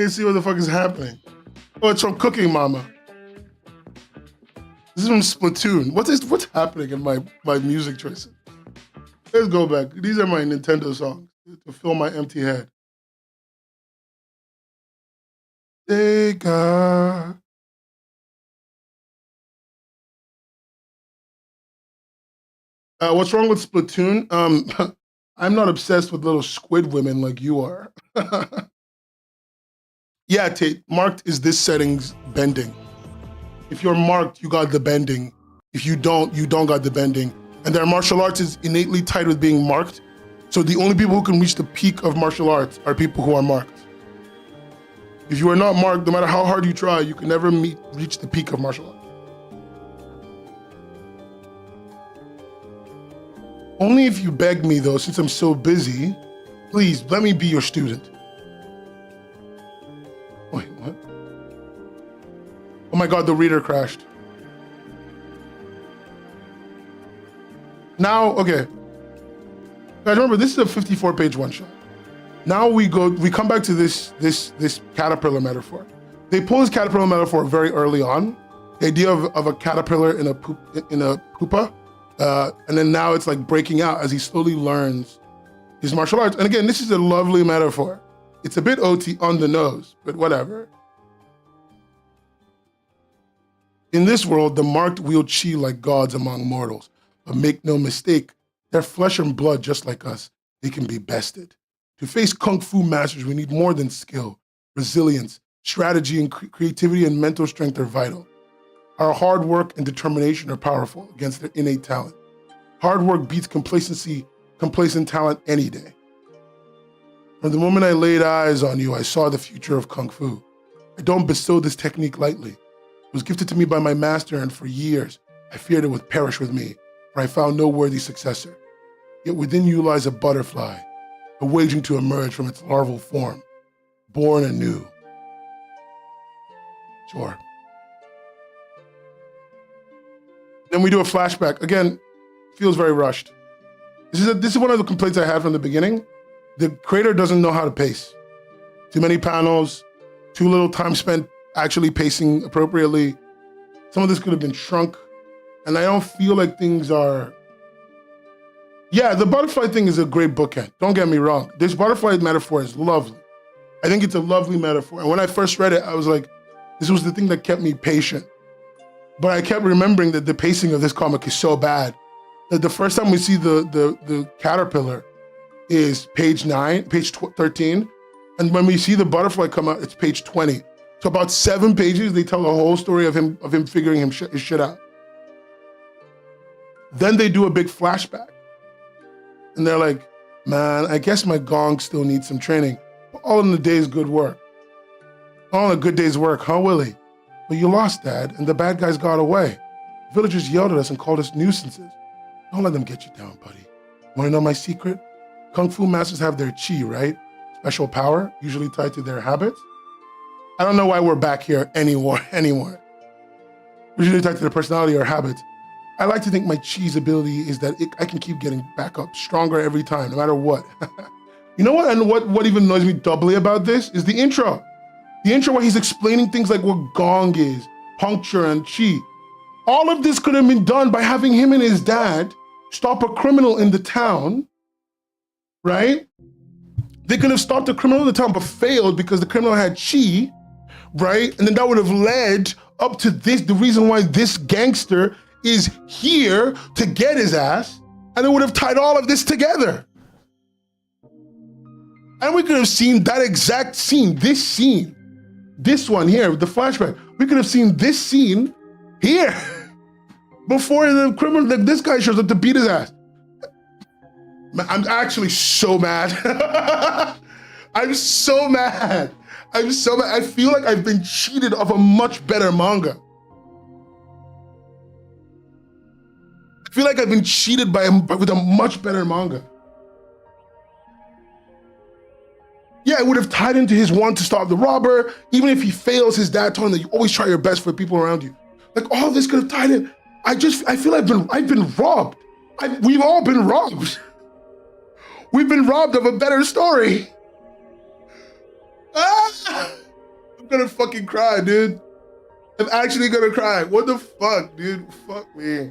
A: see what the fuck is happening. Oh, it's from Cooking Mama. This is from Splatoon. What's happening in my music choices? Let's go back. These are my Nintendo songs to fill my empty head. Sega. What's wrong with Splatoon? I'm not obsessed with little squid women like you are. Yeah, Tate, marked is this setting's bending. If you're marked, you got the bending. If you don't got the bending. And their martial arts is innately tied with being marked. So the only people who can reach the peak of martial arts are people who are marked. If you are not marked, no matter how hard you try, you can never reach the peak of martial arts. Only if you beg me though, since I'm so busy, please let me be your student. Wait, what? Oh my God, the reader crashed. Now, okay. Guys, remember, this is a 54-page one-shot. Now we come back to this caterpillar metaphor. They pull this caterpillar metaphor very early on. The idea of a caterpillar in a pupa, and then now it's like breaking out as he slowly learns his martial arts. And again, this is a lovely metaphor. It's a bit OT on the nose, but whatever. In this world, the marked wield chi like gods among mortals. But make no mistake, they're flesh and blood just like us. They can be bested. To face Kung Fu masters, we need more than skill. Resilience, strategy, and creativity and mental strength are vital. Our hard work and determination are powerful against their innate talent. Hard work beats complacent talent any day. From the moment I laid eyes on you, I saw the future of Kung Fu. I don't bestow this technique lightly. It was gifted to me by my master, and for years, I feared it would perish with me, for I found no worthy successor. Yet within you lies a butterfly, awaiting to emerge from its larval form, born anew. Sure. Then we do a flashback. Again, feels very rushed. This is one of the complaints I had from the beginning. The creator doesn't know how to pace. Too many panels, too little time spent actually pacing appropriately. Some of this could have been shrunk. And I don't feel like things are, yeah, the butterfly thing is a great bookend. Don't get me wrong. This butterfly metaphor is lovely. I think it's a lovely metaphor. And when I first read it, I was like, this was the thing that kept me patient. But I kept remembering that the pacing of this comic is so bad that the first time we see the caterpillar is page 13. And when we see the butterfly come out, it's page 20. So about 7 pages, they tell the whole story of him figuring his shit out. Then they do a big flashback. And they're like, man, I guess my gong still needs some training. All in a day's good work. All in a good day's work, huh, Willie? But you lost, Dad, and the bad guys got away. Villagers yelled at us and called us nuisances. Don't let them get you down, buddy. Want to know my secret? Kung Fu masters have their chi, right? Special power, usually tied to their habits. I don't know why we're back here anymore. Usually tied to their personality or habits. I like to think my chi's ability is that I can keep getting back up stronger every time, no matter what. You know what? And what even annoys me doubly about this is the intro. The intro where he's explaining things like what gong is, puncture and chi. All of this could have been done by having him and his dad stop a criminal in the town, right? They could have stopped a criminal in the town but failed because the criminal had chi, right? And then that would have led up to this, the reason why this gangster is here to get his ass, and it would have tied all of this together. And we could have seen that exact scene, this one here, the flashback. We could have seen this scene here before the criminal, like this guy shows up to beat his ass. I'm actually so mad. I'm so mad. I feel like I've been cheated of a much better manga. I feel like I've been cheated with a much better manga. Yeah, it would have tied into his want to stop the robber. Even if he fails, his dad told him that you always try your best for people around you. Like all this could have tied in. I feel I've been robbed. We've all been robbed. We've been robbed of a better story. Ah! I'm gonna fucking cry, dude. I'm actually gonna cry. What the fuck, dude? Fuck me.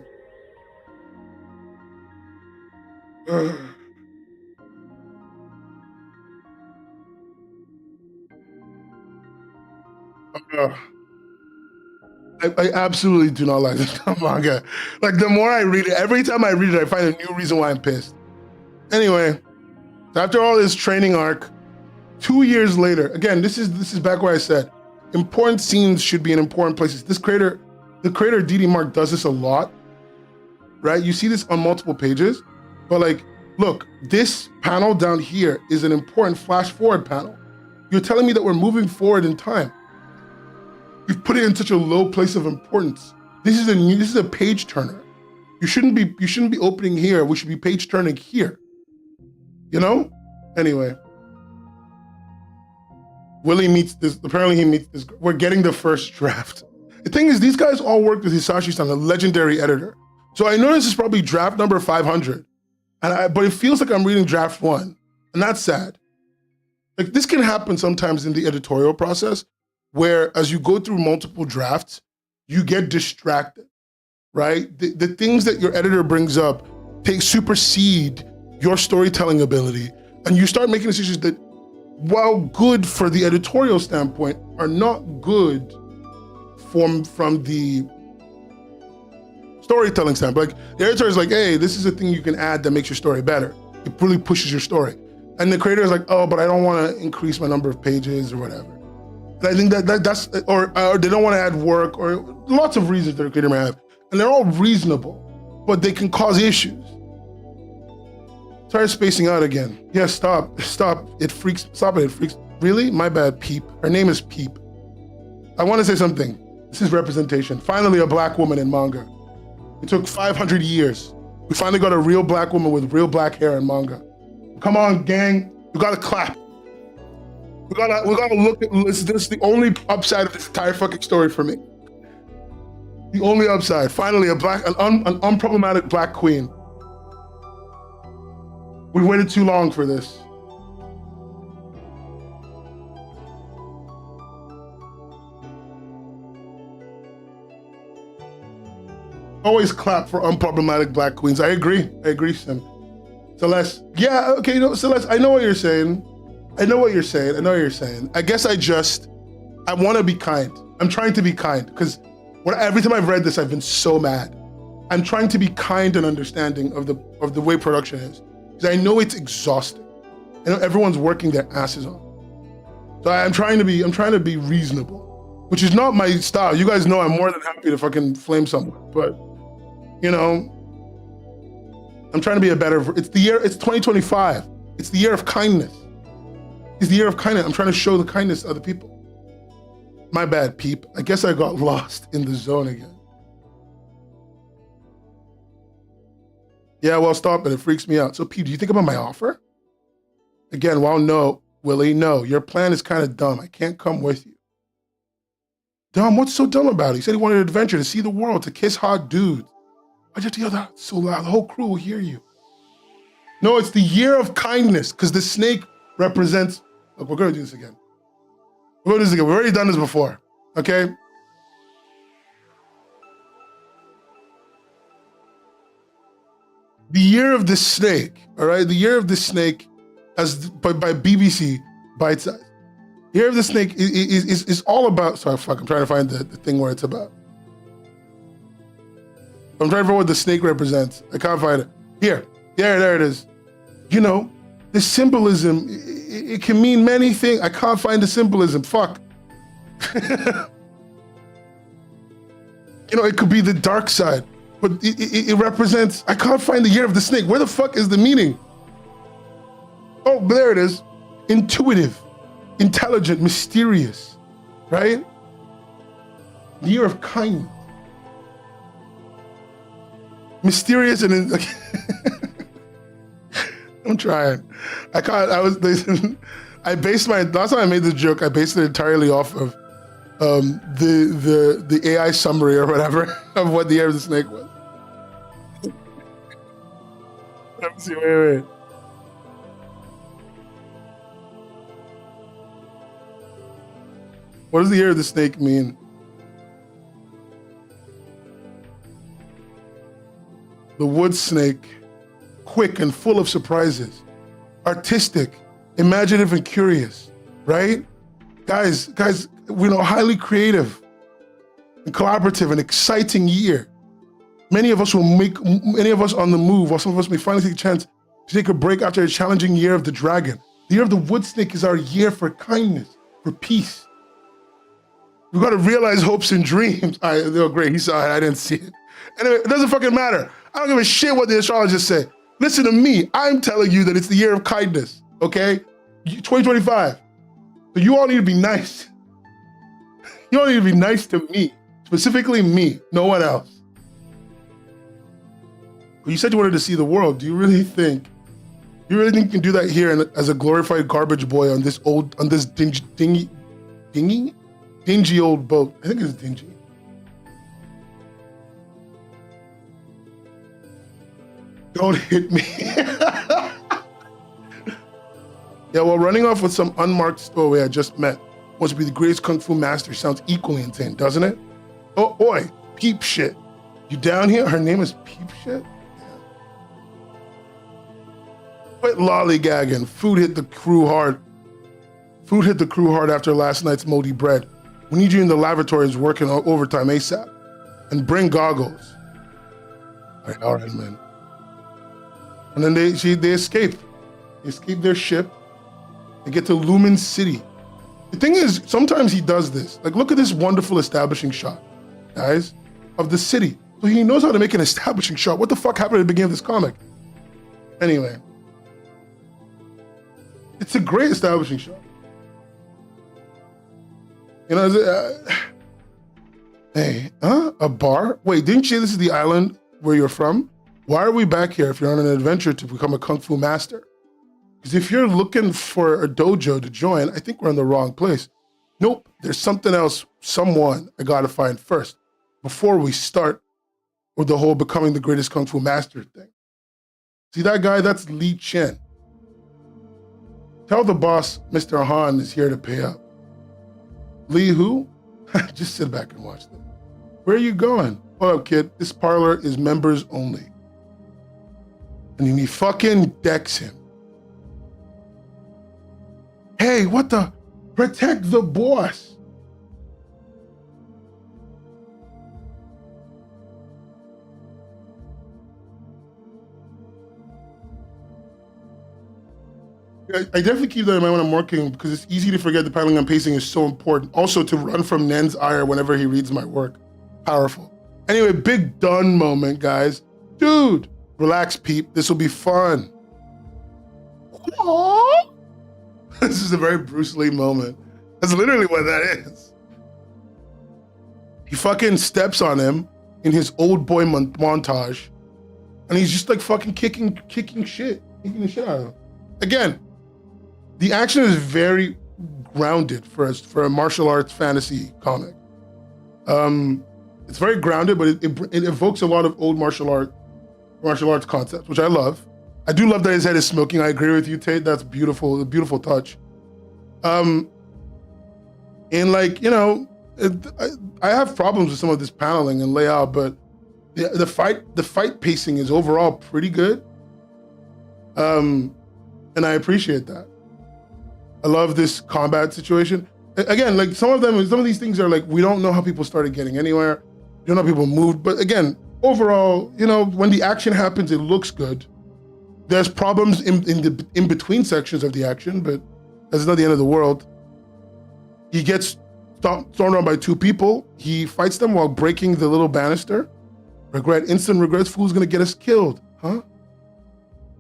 A: I absolutely do not like this manga. Like the more I read it, every time I read it, I find a new reason why I'm pissed. Anyway, after all this training arc, 2 years later, again, this is back where I said, important scenes should be in important places. The creator DD Mark does this a lot, right? You see this on multiple pages, but like, look, this panel down here is an important flash forward panel. You're telling me that we're moving forward in time. You've put it in such a low place of importance. This is a page turner. You shouldn't be opening here. We should be page turning here. You know? Anyway. Willie meets this, apparently he meets this, we're getting the first draft. The thing is, these guys all worked with Hisashi-san, a legendary editor. So I know this is probably draft number 500, but it feels like I'm reading draft 1, and that's sad. Like this can happen sometimes in the editorial process, where as you go through multiple drafts, you get distracted, right? The things that your editor brings up supersede your storytelling ability, and you start making decisions that, while good for the editorial standpoint, are not good from the storytelling standpoint. Like the editor is like, hey, this is a thing you can add that makes your story better. It really pushes your story. And the creator is like, oh, but I don't want to increase my number of pages or whatever. And I think that's, or they don't want to add work, or lots of reasons that a creator may have. And they're all reasonable, but they can cause issues. Started spacing out again. Yeah, stop. It freaks, stop it freaks. Really? My bad, Peep. Her name is Peep. I want to say something. This is representation. Finally, a black woman in manga. It took 500 years. We finally got a real black woman with real black hair in manga. Come on, gang. You gotta clap. We gotta look at this. This is the only upside of this entire fucking story for me. The only upside. Finally, an unproblematic black queen. We waited too long for this. Always clap for unproblematic black queens. I agree, Sim. Celeste, yeah, okay, Celeste, I know what you're saying. I guess I want to be kind. I'm trying to be kind because every time I've read this, I've been so mad. I'm trying to be kind and understanding of the way production is because I know it's exhausting. I know everyone's working their asses off. So I'm trying to be reasonable, which is not my style. You guys know I'm more than happy to fucking flame someone, but you know, I'm trying to be it's 2025. It's the year of kindness. It's the year of kindness. I'm trying to show the kindness to other people. My bad, peep. I guess I got lost in the zone again. Yeah, well, stop it. It freaks me out. So, Peep, do you think about my offer? Again, well, no, Willie, no. Your plan is kind of dumb. I can't come with you. Dumb? What's so dumb about it? He said he wanted an adventure, to see the world, to kiss hot dudes. Why'd you have to yell that so loud? The whole crew will hear you. No, it's the year of kindness, because the snake represents... Look, we're going to do this again. We're going to do this again. We've already done this before, okay? The year of the snake, all right? The year of the snake, by BBC, Bite Size. The year of the snake is all about... Sorry, fuck, I'm trying to find the thing where it's about. I'm trying to find what the snake represents. I can't find it. Here, there it is. You know, the symbolism, it can mean many things. I can't find the symbolism, fuck. You know, it could be the dark side, but it represents, I can't find the year of the snake. Where the fuck is the meaning? Oh, there it is. Intuitive, intelligent, mysterious, right? The year of kindness. Mysterious and I'm trying. Last time I made this joke, I based it entirely off of the AI summary or whatever of what the year of the snake was. Let me see, wait. What does the year of the snake mean? The wood snake, quick and full of surprises, artistic, imaginative and curious, right? Guys, we know, highly creative and collaborative and exciting year. Many of us on the move, or some of us may finally take a chance to take a break after a challenging year of the dragon. The year of the wood snake is our year for kindness, for peace. We've got to realize hopes and dreams. They're great, he saw it, I didn't see it. Anyway, it doesn't fucking matter. I don't give a shit what the astrologers say. Listen to me, I'm telling you that it's the year of kindness, okay? 2025. So you all need to be nice. You all need to be nice to me, specifically me, no one else. But you said you wanted to see the world. Do you really think you can do that here as a glorified garbage boy on this dingy old boat? I think it's dingy. Don't hit me. Yeah, well, running off with some unmarked stowaway I just met wants to be the greatest kung fu master sounds equally insane, doesn't it? Oh, oi, peep shit. You down here? Her name is Peep shit? Yeah. Quit lollygagging. Food hit the crew hard after last night's moldy bread. We need you in the lavatories working overtime ASAP. And bring goggles. All right, man. And then they escape. They escape their ship. They get to Lumen City. The thing is, sometimes he does this. Like, look at this wonderful establishing shot, guys, of the city. So he knows how to make an establishing shot. What the fuck happened at the beginning of this comic? Anyway. It's a great establishing shot. You know, a bar? Wait, didn't you say this is the island where you're from? Why are we back here if you're on an adventure to become a kung fu master? Because if you're looking for a dojo to join, I think we're in the wrong place. Nope, there's something else, someone I gotta find first before we start with the whole becoming the greatest kung fu master thing. See that guy? That's Li Chen. Tell the boss Mr. Han is here to pay up. Li who? Just sit back and watch them. Where are you going? hold up, kid. This parlor is members only. And then he fucking decks him. Hey, what the? Protect the boss. I definitely keep that in mind when I'm working because it's easy to forget the paneling and pacing is so important. Also, to run from Nen's ire whenever he reads my work. Powerful. Anyway, big done moment, guys. Dude, relax, peep. This will be fun. Aww. This is a very Bruce Lee moment. That's literally what that is. He fucking steps on him in his old boy montage, and he's just like fucking kicking the shit out of him. Again, the action is very grounded for a martial arts fantasy comic. It's very grounded, but it evokes a lot of old martial arts concepts, which I love. I do love that his head is smoking. I agree with you, Tate. That's beautiful, a beautiful touch. And like, you know, I have problems with some of this paneling and layout, but the fight pacing is overall pretty good. And I appreciate that. I love this combat situation. Again, like some of these things are like, we don't know how people started getting anywhere. We don't know how people moved. But again, overall, you know, when the action happens, it looks good. There's problems in between sections of the action, but that's not the end of the world. He gets thrown around by two people. He fights them while breaking the little banister. Instant regrets, fool's gonna get us killed, huh?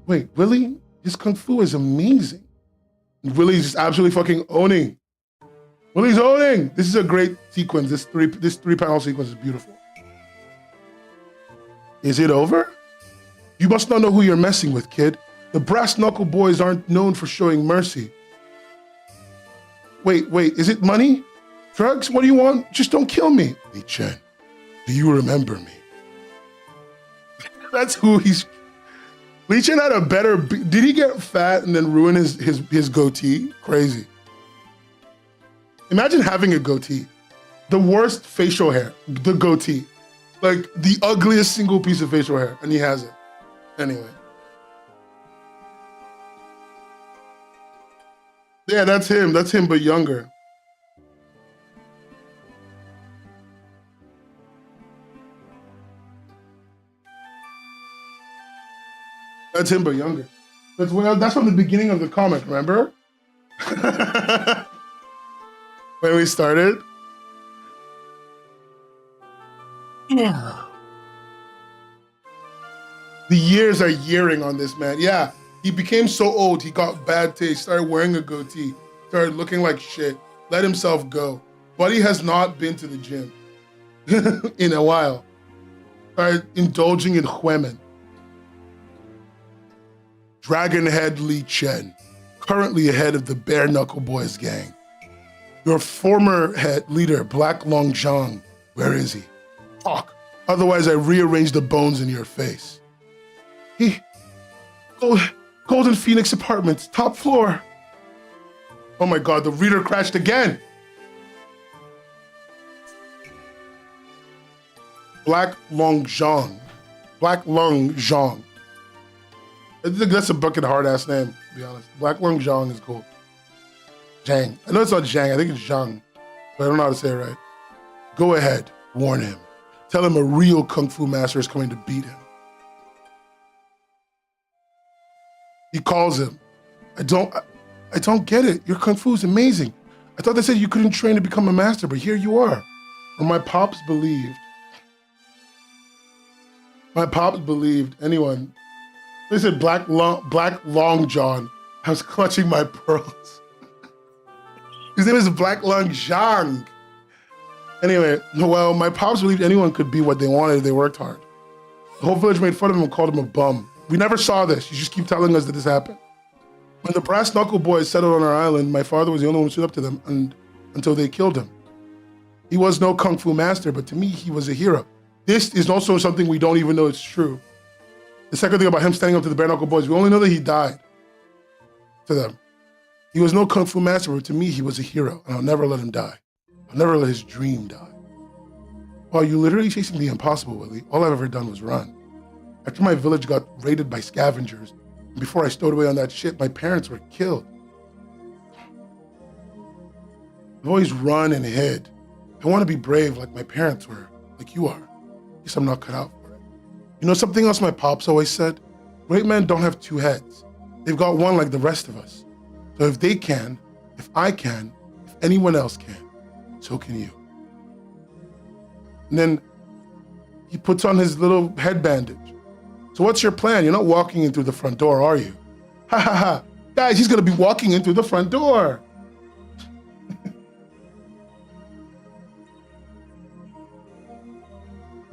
A: Wait, Willie? His kung fu is amazing. Willie's just absolutely fucking owning. Willie's owning. This is a great sequence. This three panel sequence is beautiful. Is it over? You must not know who you're messing with, kid. The brass knuckle boys aren't known for showing mercy. Wait, is it money? Drugs? What do you want? Just don't kill me. Li Chen, do you remember me? That's who he's... Li Chen had a better... Did he get fat and then ruin his goatee? Crazy. Imagine having a goatee. The worst facial hair, the goatee. Like the ugliest single piece of facial hair, and he has it. Anyway. Yeah, that's him, but younger. That's him, but younger. That's from the beginning of the comic, remember? When we started. Yeah. The years are yearing on this man. Yeah, he became so old, he got bad taste, started wearing a goatee, started looking like shit, let himself go. Buddy has not been to the gym in a while. Started indulging in Huemen. Dragonhead Li Chen, currently head of the Bare Knuckle Boys gang. Your former head leader, Black Long Zhang, where is he? Talk, otherwise I rearrange the bones in your face. Golden Phoenix Apartments, top floor. Oh my God, the reader crashed again. Black Long Zhang. I think that's a bucket hard ass name, to be honest. Black Long Zhang is cool. Zhang. I know it's not Zhang, I think it's Zhang, but I don't know how to say it right. Go ahead, warn him. Tell him a real Kung Fu master is coming to beat him. He calls him. I don't get it. Your Kung Fu is amazing. I thought they said you couldn't train to become a master, but here you are. Or my pops believed. Anyone. They said Black Long John. I was clutching my pearls. His name is Black Long Zhang. Anyway, well, my pops believed anyone could be what they wanted if they worked hard. The whole village made fun of him and called him a bum. We never saw this. You just keep telling us that this happened. When the Brass Knuckle Boys settled on our island, my father was the only one who stood up to them until they killed him. He was no Kung Fu master, but to me, he was a hero. This is also something we don't even know it's true. The second thing about him standing up to the Bare Knuckle Boys, we only know that he died to them. He was no Kung Fu master, but to me, he was a hero, and I'll never let him die. I'll never let his dream die. Well, you're literally chasing the impossible, Willie. All I've ever done was run. After my village got raided by scavengers, and before I stowed away on that shit, my parents were killed. I've always run and hid. I want to be brave like my parents were, like you are. Guess I'm not cut out for it. You know something else my pops always said? Great men don't have two heads. They've got one like the rest of us. So if they can, if I can, if anyone else can, so can you. And then he puts on his little head bandage. So what's your plan? You're not walking in through the front door, are you? Ha ha ha. Guys, he's gonna be walking in through the front door.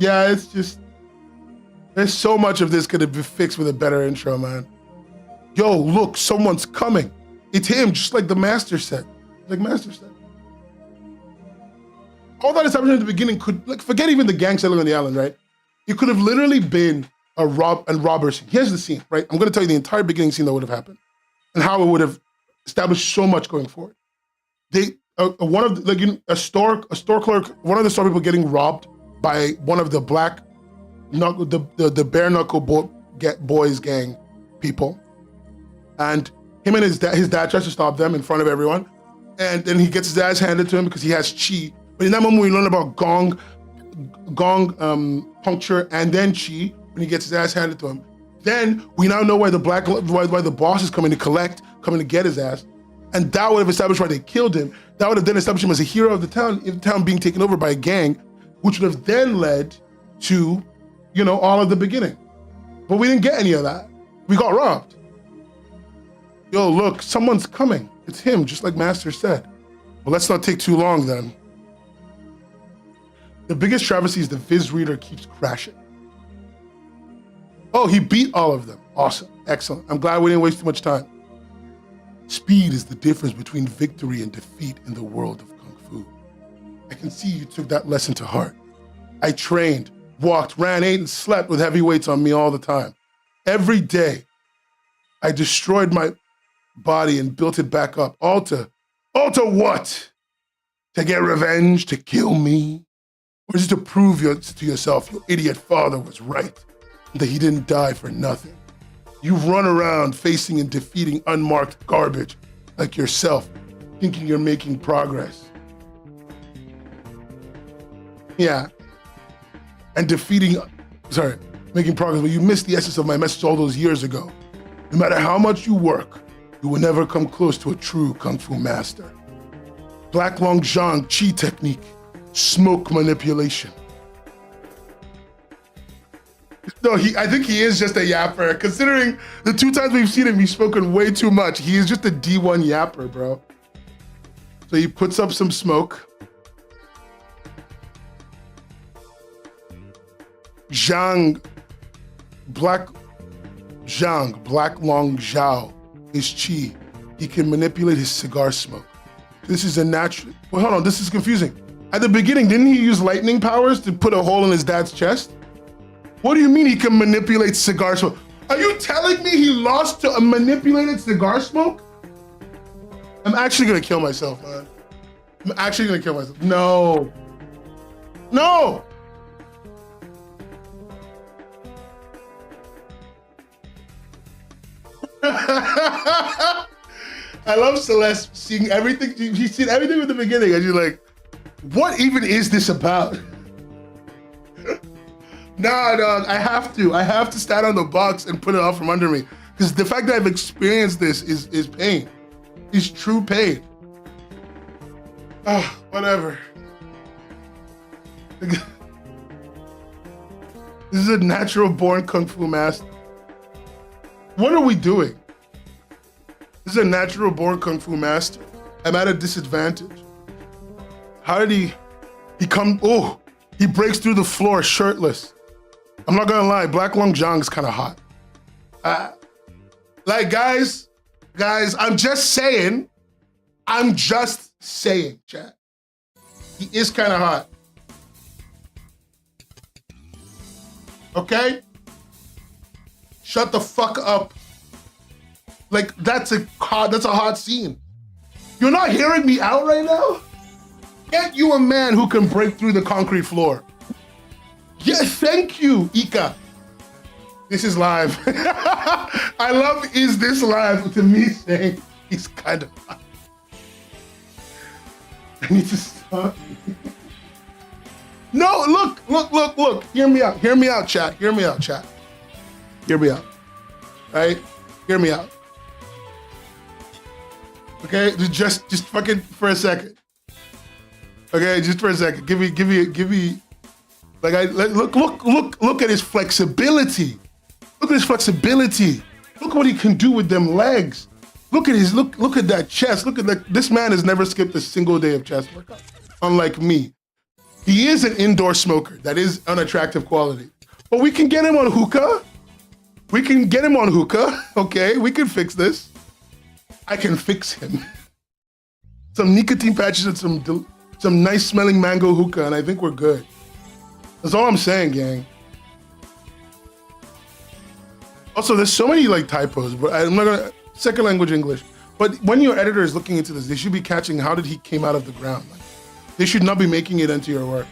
A: Yeah, it's just, there's so much of this could have been fixed with a better intro, man. Yo, look, someone's coming. It's him, just like the Master said. Like Master said. All that establishment at the beginning could, like, forget even the gang settling on the island, right? It could have literally been a robber scene. Here's the scene, right? I'm gonna tell you the entire beginning scene that would have happened and how it would have established so much going forward. One of the, like, a store clerk, one of the store people getting robbed by one of the black knuckle, the bare knuckle boys gang people, and him and his dad tries to stop them in front of everyone, and then he gets his ass handed to him because he has chi. But in that moment, we learn about gong puncture and then chi when he gets his ass handed to him. Then we now know why the boss is coming to get his ass, and that would have established why they killed him. That would have then established him as a hero of the town, in the town being taken over by a gang, which would have then led to, you know, all of the beginning. But we didn't get any of that. We got robbed. Yo, look, someone's coming. It's him, just like Master said. Well, let's not take too long then. The biggest travesty is the Viz reader keeps crashing. Oh, he beat all of them. Awesome, excellent. I'm glad we didn't waste too much time. Speed is the difference between victory and defeat in the world of Kung Fu. I can see you took that lesson to heart. I trained, walked, ran, ate, and slept with heavy weights on me all the time. Every day, I destroyed my body and built it back up. All to what? To get revenge, to kill me? Or just to prove to yourself your idiot father was right, and that he didn't die for nothing? You run around facing and defeating unmarked garbage like yourself, thinking you're making progress. Yeah. And making progress, but you missed the essence of my message all those years ago. No matter how much you work, you will never come close to a true Kung Fu master. Black Long Zhang Chi technique, smoke manipulation. No, I think he is just a yapper. Considering the 2 times we've seen him, he's spoken way too much. He is just a D1 yapper, bro. So he puts up some smoke. Black Long Zhao is chi. He can manipulate his cigar smoke. This is a natural, well, hold on, this is confusing. At the beginning, didn't he use lightning powers to put a hole in his dad's chest? What do you mean he can manipulate cigar smoke? Are you telling me he lost to a manipulated cigar smoke? I'm actually gonna kill myself, man. I'm actually gonna kill myself. No. No! I love Celeste seeing everything. She's seen everything from the beginning, and she's like, what even is this about? Nah, dog, I have to stand on the box and put it out from under me. Because the fact that I've experienced this is pain. It's true pain. Oh, whatever. This is a natural born Kung Fu master. What are we doing? This is a natural born Kung Fu master. I'm at a disadvantage. How did he breaks through the floor shirtless. I'm not gonna lie, Black Long Zhang is kind of hot. Like, guys, I'm just saying, chat. He is kind of hot. Okay? Shut the fuck up. Like, that's a hot scene. You're not hearing me out right now? Get you a man who can break through the concrete floor. Yeah, thank you, Ika. This is live. I love "Is this live?" to me saying he's kind of. I need to stop. No, look. Hear me out, chat. Hear me out. Right? Hear me out. Okay, just fucking for a second. Okay, just for a second. Give me. Like look at his flexibility. Look at his flexibility. Look what he can do with them legs. Look at that chest. Look at that. This man has never skipped a single day of chest workout. Unlike me. He is an indoor smoker. That is unattractive quality. But we can get him on hookah. Okay, we can fix this. I can fix him. Some nicotine patches and some nice smelling mango hookah, and I think we're good. That's all I'm saying, gang. Also, there's so many like typos, but I'm not gonna second language English. But when your editor is looking into this, they should be catching how did he came out of the ground. Like, they should not be making it into your work.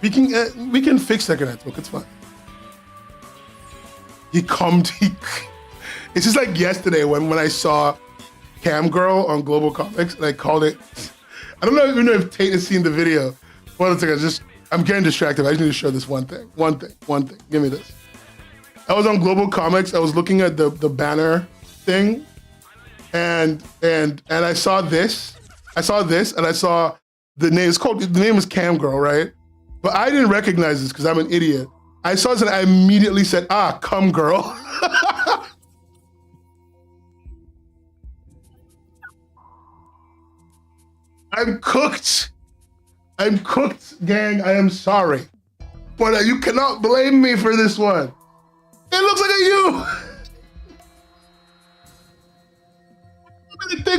A: We can fix second network. It's fine. It's just like yesterday when I saw Cam Girl on Global Comics and I called it. I don't even know if Tate has seen the video. One second, I'm getting distracted. I just need to show this one thing. One thing. Give me this. I was on Global Comics. I was looking at the banner thing, and I saw this. And I saw the name. The name is Cam Girl, right? But I didn't recognize this because I'm an idiot. I saw this and I immediately said, "Come Girl." I'm cooked, gang. I am sorry. But you cannot blame me for this one. It looks like a you.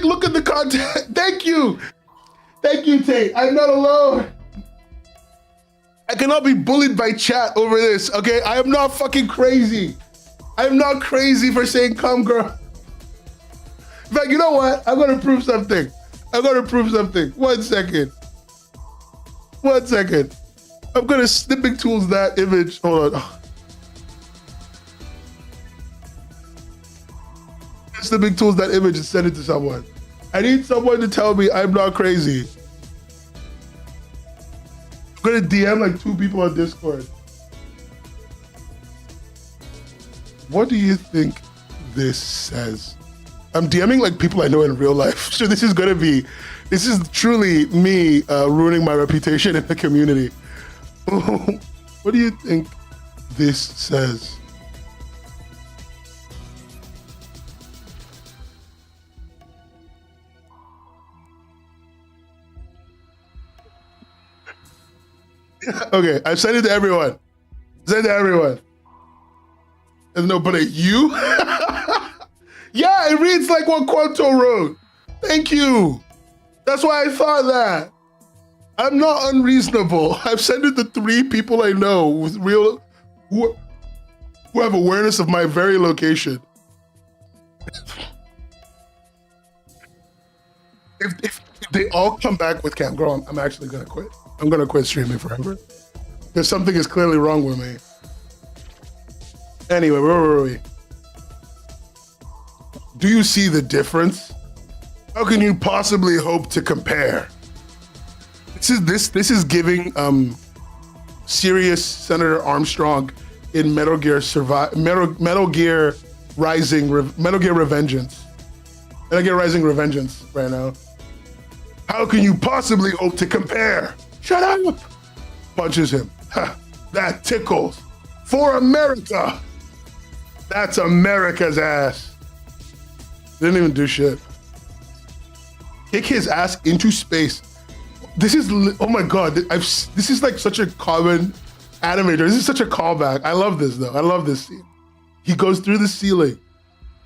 A: Look at the content. Thank you, Tate. I'm not alone. I cannot be bullied by chat over this, okay? I am not fucking crazy. I'm not crazy for saying "come girl." In fact, you know what? I'm gonna prove something. 1 second. I'm gonna snipping tools that image. Hold on. Snipping tools that image and send it to someone. I need someone to tell me I'm not crazy. I'm gonna DM like 2 people on Discord. What do you think this says? I'm DMing like people I know in real life. So this is truly me ruining my reputation in the community. What do you think this says? Okay, I've sent it to everyone. There's no, but a you? Yeah, it reads like what Quanto wrote. Thank you. That's why I thought that. I'm not unreasonable. I've sent it to 3 people I know with who have awareness of my very location. If they all come back with Cam Girl, I'm actually gonna quit. I'm gonna quit streaming forever. Because something is clearly wrong with me. Anyway, where were we? Do you see the difference? How can you possibly hope to compare? This is giving serious Senator Armstrong in Metal Gear Rising Revengeance right now. How can you possibly hope to compare? Shut up! Punches him. Ha, that tickles. For America! That's America's ass. Didn't even do shit. Kick his ass into space. This is, oh my God, this is like such a common animator. This is such a callback. I love this though. I love this scene. He goes through the ceiling.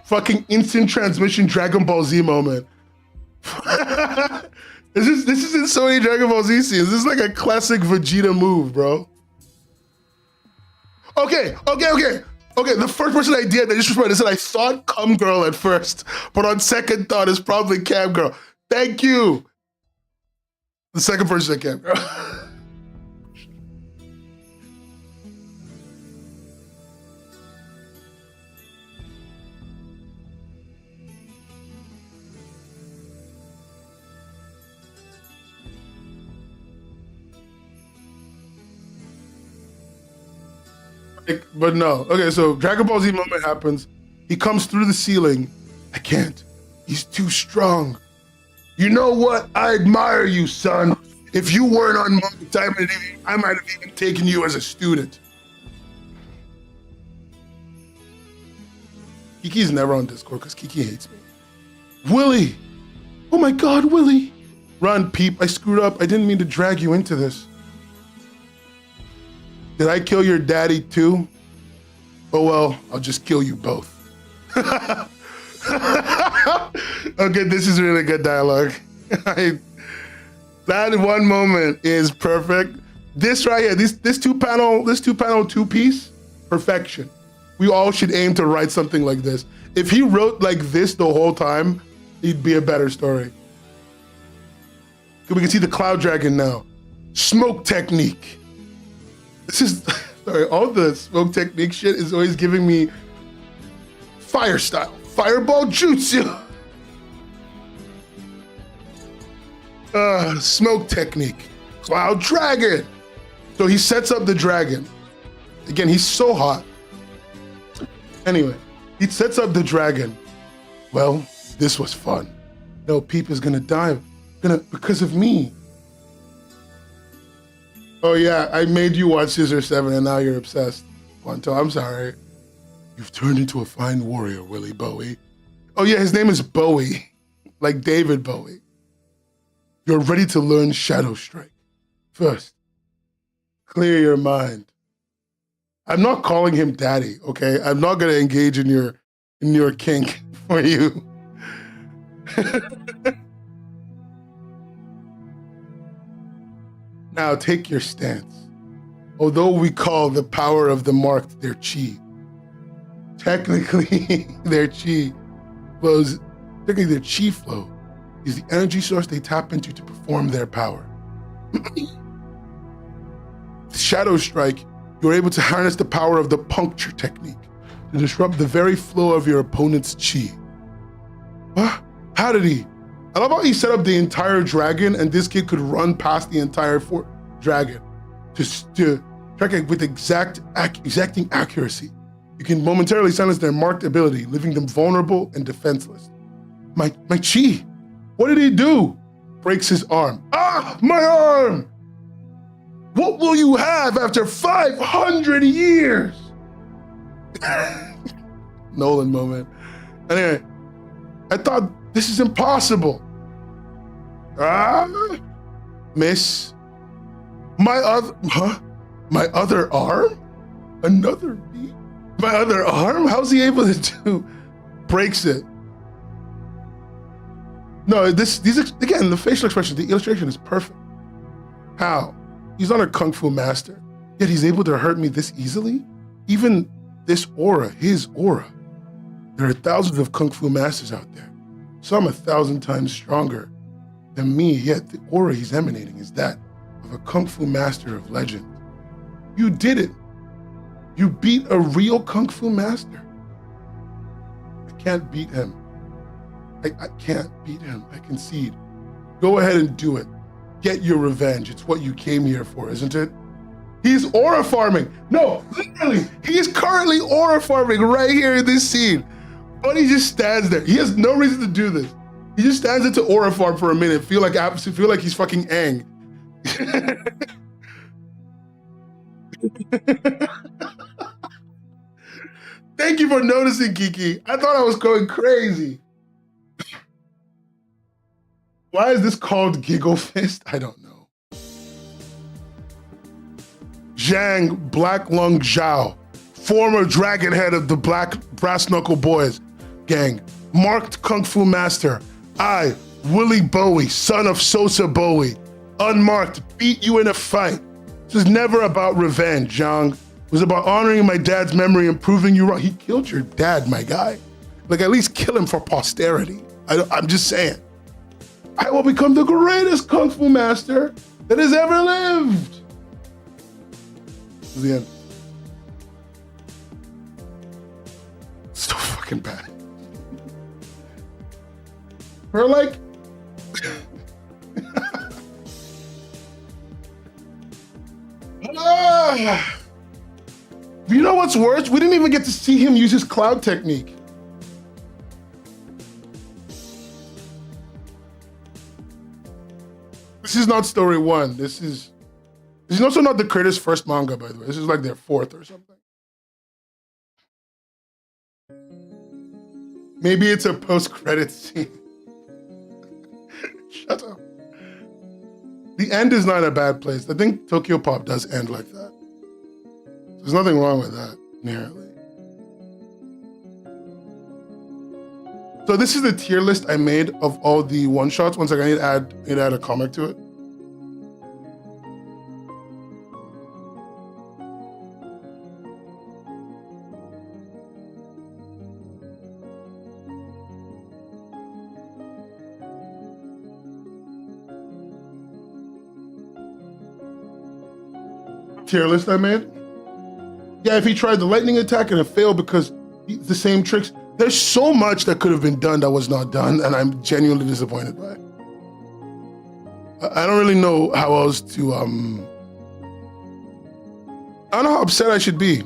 A: Fucking instant transmission Dragon Ball Z moment. This is in so many Dragon Ball Z scenes. This is like a classic Vegeta move, bro. Okay. The first person I did, I just responded, I said I thought "come girl" at first, but on second thought, it's probably "Cam Girl." Thank you. The second person I can, bro. But no. Okay, so Dragon Ball Z moment happens. He comes through the ceiling. I can't. He's too strong. You know what? I admire you, son. If you weren't on my time, I might have even taken you as a student. Kiki's never on Discord because Kiki hates me. Willie! Oh my God, Willie! Run, Peep. I screwed up. I didn't mean to drag you into this. Did I kill your daddy too? Oh well, I'll just kill you both. Okay, this is really good dialogue. That one moment is perfect. This right here, this two panel two piece, perfection. We all should aim to write something like this. If he wrote like this the whole time, it'd be a better story. We can see the Cloud Dragon now. Smoke technique. This is, sorry, all the smoke technique shit is always giving me fire style. Fireball jutsu. Smoke technique. Cloud Dragon. So he sets up the dragon. Again, he's so hot. Anyway, he sets up the dragon. Well, this was fun. No, Peep is gonna die. Because of me. Oh yeah, I made you watch Scissor 7 and now you're obsessed. Quanto, I'm sorry. You've turned into a fine warrior, Willie Bowie. Oh yeah, his name is Bowie. Like David Bowie. You're ready to learn Shadow Strike. First, clear your mind. I'm not calling him daddy, okay? I'm not gonna engage in your kink for you. Now take your stance. Although we call the power of the marked their chi, technically their chi flows, technically their chi flow is the energy source they tap into to perform their power. Shadow Strike, you're able to harness the power of the puncture technique to disrupt the very flow of your opponent's chi. What? How did he? I love how he set up the entire dragon and this kid could run past the entire dragon to track it with exacting accuracy. You can momentarily silence their marked ability, leaving them vulnerable and defenseless. My chi, what did he do? Breaks his arm. Ah, my arm! What will you have after 500 years? Nolan moment. Anyway, I thought this is impossible. Ah, miss. My other arm? Another beat? My other arm? How's he able to do? Breaks it. No, again, the facial expression, the illustration is perfect. How? He's not a kung fu master, yet he's able to hurt me this easily? Even this aura, his aura. There are thousands of kung fu masters out there, some 1,000 times stronger than me, yet the aura he's emanating is that of a kung fu master of legend. You did it. You beat a real kung fu master. I can't beat him. I can't beat him. I concede. Go ahead and do it. Get your revenge. It's what you came here for, isn't it? He's aura farming. No, literally, he is currently aura farming right here in this scene. But he just stands there. He has no reason to do this. He just stands into aura farm for a minute. Feel like he's fucking Aang. Thank you for noticing, Kiki. I thought I was going crazy. Why is this called Giggle Fist? I don't know. Zhang Black Lung Zhao, former dragon head of the Black Brass Knuckle Boys gang, marked kung fu master. I, Willie Bowie, son of Sosa Bowie, unmarked, beat you in a fight. This is never about revenge, Zhang. It was about honoring my dad's memory and proving you wrong. He killed your dad, my guy. Like, at least kill him for posterity. I'm just saying. I will become the greatest Kung Fu master that has ever lived. This is the end. So fucking bad. We're like, you know what's worse? We didn't even get to see him use his cloud technique. This is not story one. This is also not the creator's first manga, by the way. This is like their fourth or something. Maybe it's a post-credit scene. Shut up. The end is not a bad place. I think Tokyo Pop does end like that. There's nothing wrong with that, nearly. So this is the tier list I made of all the one-shots. One second, I need to add a comic to it. Tier list I made? Yeah, if he tried the lightning attack and it failed because the same tricks, there's so much that could have been done that was not done, and I'm genuinely disappointed by it. I don't really know how else to, I don't know how upset I should be.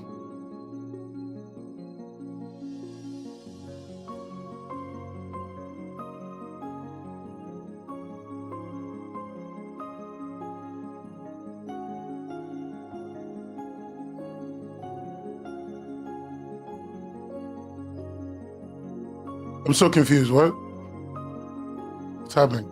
A: I'm so confused. What? What's happening?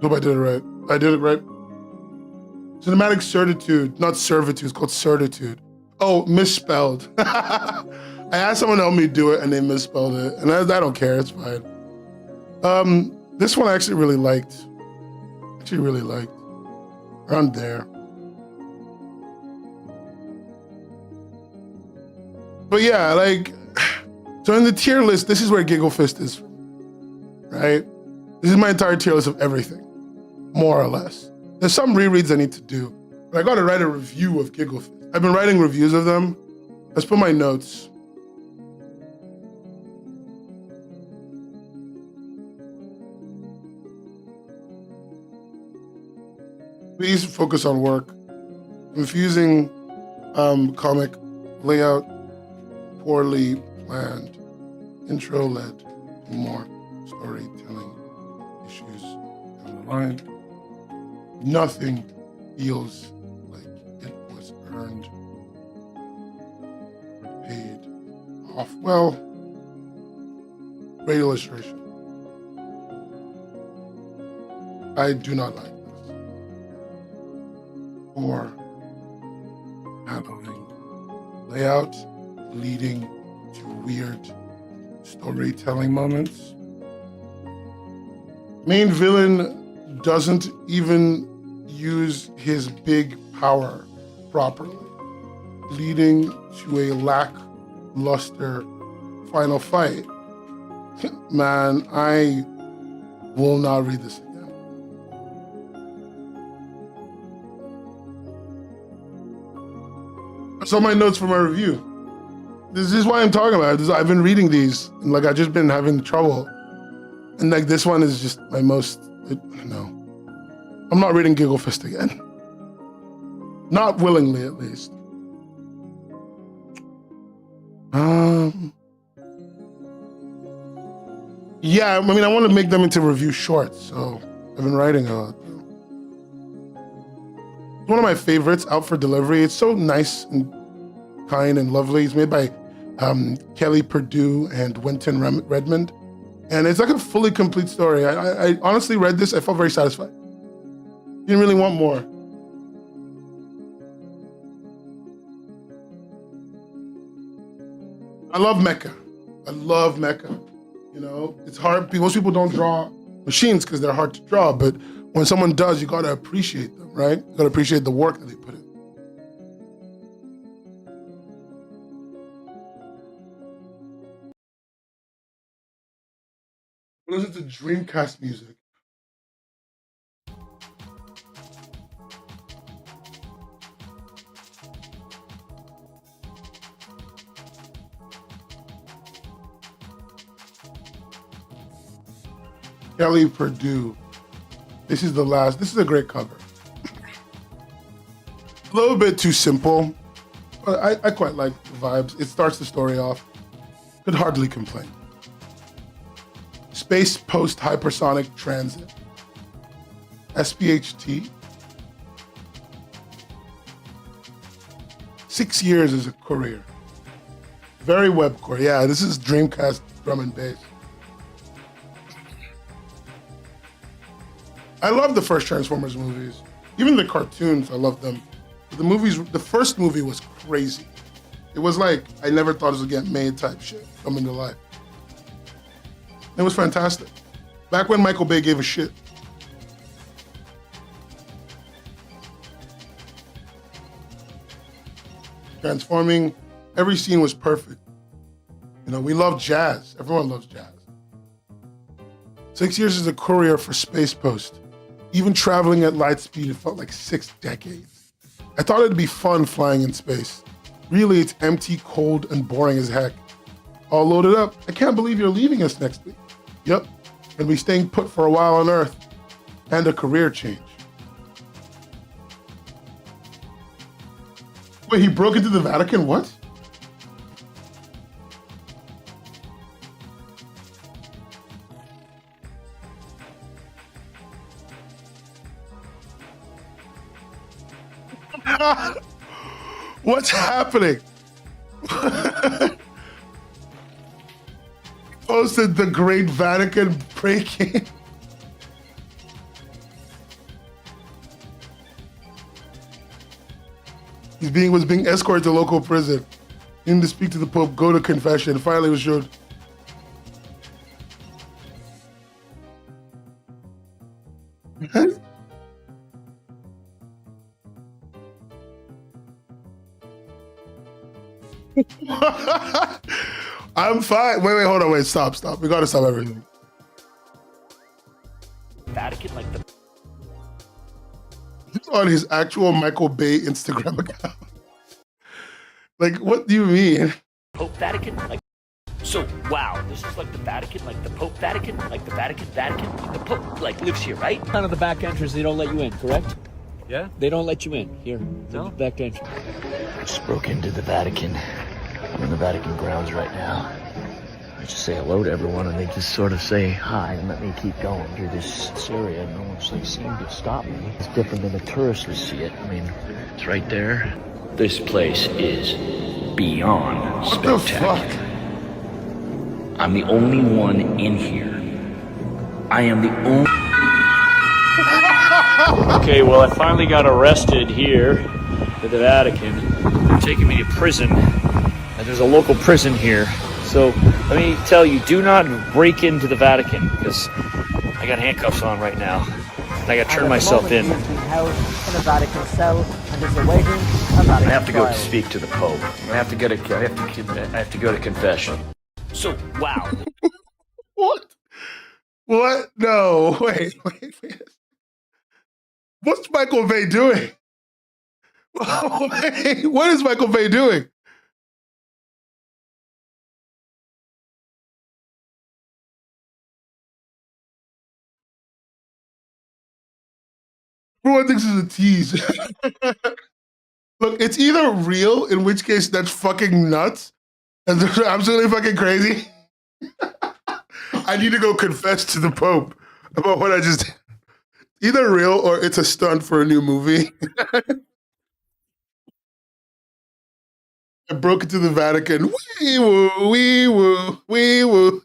A: Hope I did it right. I did it right. Cinematic certitude, not servitude. It's called certitude. Oh, misspelled. I asked someone to help me do it, and they misspelled it, and I don't care. It's fine. This one I actually really liked. Around there. But yeah, like, so in the tier list, this is where Giggle Fist is, right? This is my entire tier list of everything, more or less. There's some rereads I need to do, but I gotta write a review of Giggle Fist. I've been writing reviews of them. Let's put my notes. Please focus on work. Confusing comic layout, poorly planned. Intro led to more storytelling issues down the line. Nothing feels like it was earned or paid off. Well, great illustration. I do not like or handling layout leading to weird storytelling moments. Main villain doesn't even use his big power properly, leading to a lackluster final fight. Man, I will not read this again. So my notes for my review. This is why I'm talking about it. I've been reading these, and like I've just been having trouble. And like this one is just my most, no. I'm not reading Giggle Fist again. Not willingly, at least. Yeah, I mean, I want to make them into review shorts, so I've been writing a lot. It's one of my favorites, out for delivery. It's so nice and kind and lovely. It's made by Kelly Purdue and Winton Redmond. And it's like a fully complete story. I honestly read this, I felt very satisfied. Didn't really want more. I love mecha. You know, it's hard. Most people don't draw machines because they're hard to draw, but when someone does, you gotta appreciate them, right? You gotta appreciate the work that they put in. Listen to Dreamcast music. Kelly Purdue. This is the last. This is a great cover. A little bit too simple, but I quite like the vibes. It starts the story off. Could hardly complain. Space Post Hypersonic Transit. SPHT. 6 years as a courier. Very webcore. Yeah, this is Dreamcast drum and bass. I love the first Transformers movies. Even the cartoons, I love them. The movies, the first movie was crazy. It was like, I never thought it would get made type shit coming to life. It was fantastic. Back when Michael Bay gave a shit. Transforming, every scene was perfect. You know, we love jazz. Everyone loves jazz. 6 years as a courier for Space Post. Even traveling at light speed, it felt like 6 decades. I thought it'd be fun flying in space. Really, it's empty, cold, and boring as heck. All loaded up. I can't believe you're leaving us next week. Yep, gonna be staying put for a while on Earth. And a career change. Wait, he broke into the Vatican? What? What's happening? Posted the Great Vatican break-in. Was being escorted to local prison. Didn't to speak to the Pope, go to confession. Finally was showed. I'm fine. Wait, hold on, stop. We gotta stop everything.
B: Vatican, like the
A: on his actual Michael Bay Instagram account. Like, what do you mean?
B: Pope Vatican, like. So wow, this is like the Vatican, like the Pope Vatican, like the Vatican. The Pope like lives here, right?
C: Kind of the back entrance, they don't let you in, correct?
D: Yeah?
C: They don't let you in. Here, the
D: No?
C: back entrance.
B: I just broke into the Vatican. I'm in the Vatican grounds right now. I just say hello to everyone, and they just sort of say hi and let me keep going through this area. No one's like seemed to stop me. It's different than the tourists would see it. I mean, it's right there. This place is beyond
A: What the
B: spectacular.
A: fuck?
B: I'm the only one in here. I am the only.
C: Okay, well, I finally got arrested here at the Vatican. They're taking me to prison, and there's a local prison here. So let me tell you, do not break into the Vatican, because I got handcuffs on right now. And I got to turn myself in.
E: Being held in a Vatican cell and is awaiting a Vatican
B: I have to go
E: trial.
B: speak to the Pope. I have to go to confession. So wow.
A: What? No, wait. What's Michael Bay doing? Wait, what is Michael Bay doing? Everyone thinks it's a tease. Look, it's either real, in which case that's fucking nuts, and they're absolutely fucking crazy. I need to go confess to the Pope about what I just did. Either real or it's a stunt for a new movie. I broke into the Vatican. Wee woo, wee woo, wee woo.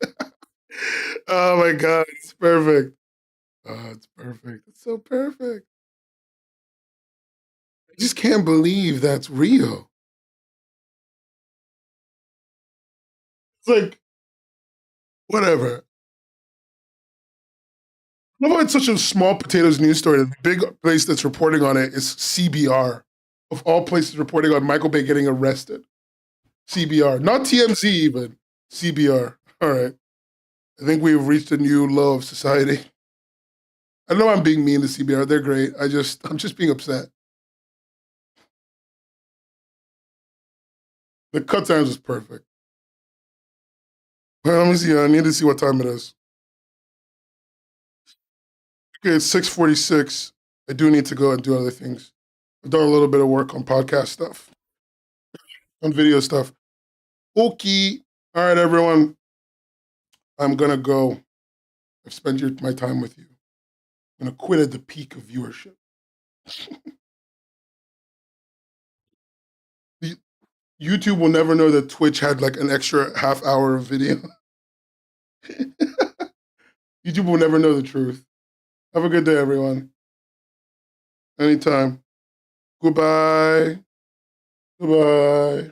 A: Oh my god, it's perfect. Oh, it's perfect. It's so perfect. I just can't believe that's real. It's like, whatever. I know it's such a small potatoes news story. The big place that's reporting on it is CBR, of all places reporting on Michael Bay getting arrested. CBR, not TMZ even. CBR. All right. I think we've reached a new low of society. I know I'm being mean to CBR. They're great. I'm just being upset. The cut times is perfect. Well, let me see. I need to see what time it is. Okay, it's 6:46. I do need to go and do other things. I've done a little bit of work on podcast stuff, on video stuff. Okay. All right, everyone. I'm going to go. I've spent my time with you. I'm going to quit at the peak of viewership. YouTube will never know that Twitch had like an extra half hour of video. YouTube will never know the truth. Have a good day, everyone. Anytime. Goodbye. Goodbye.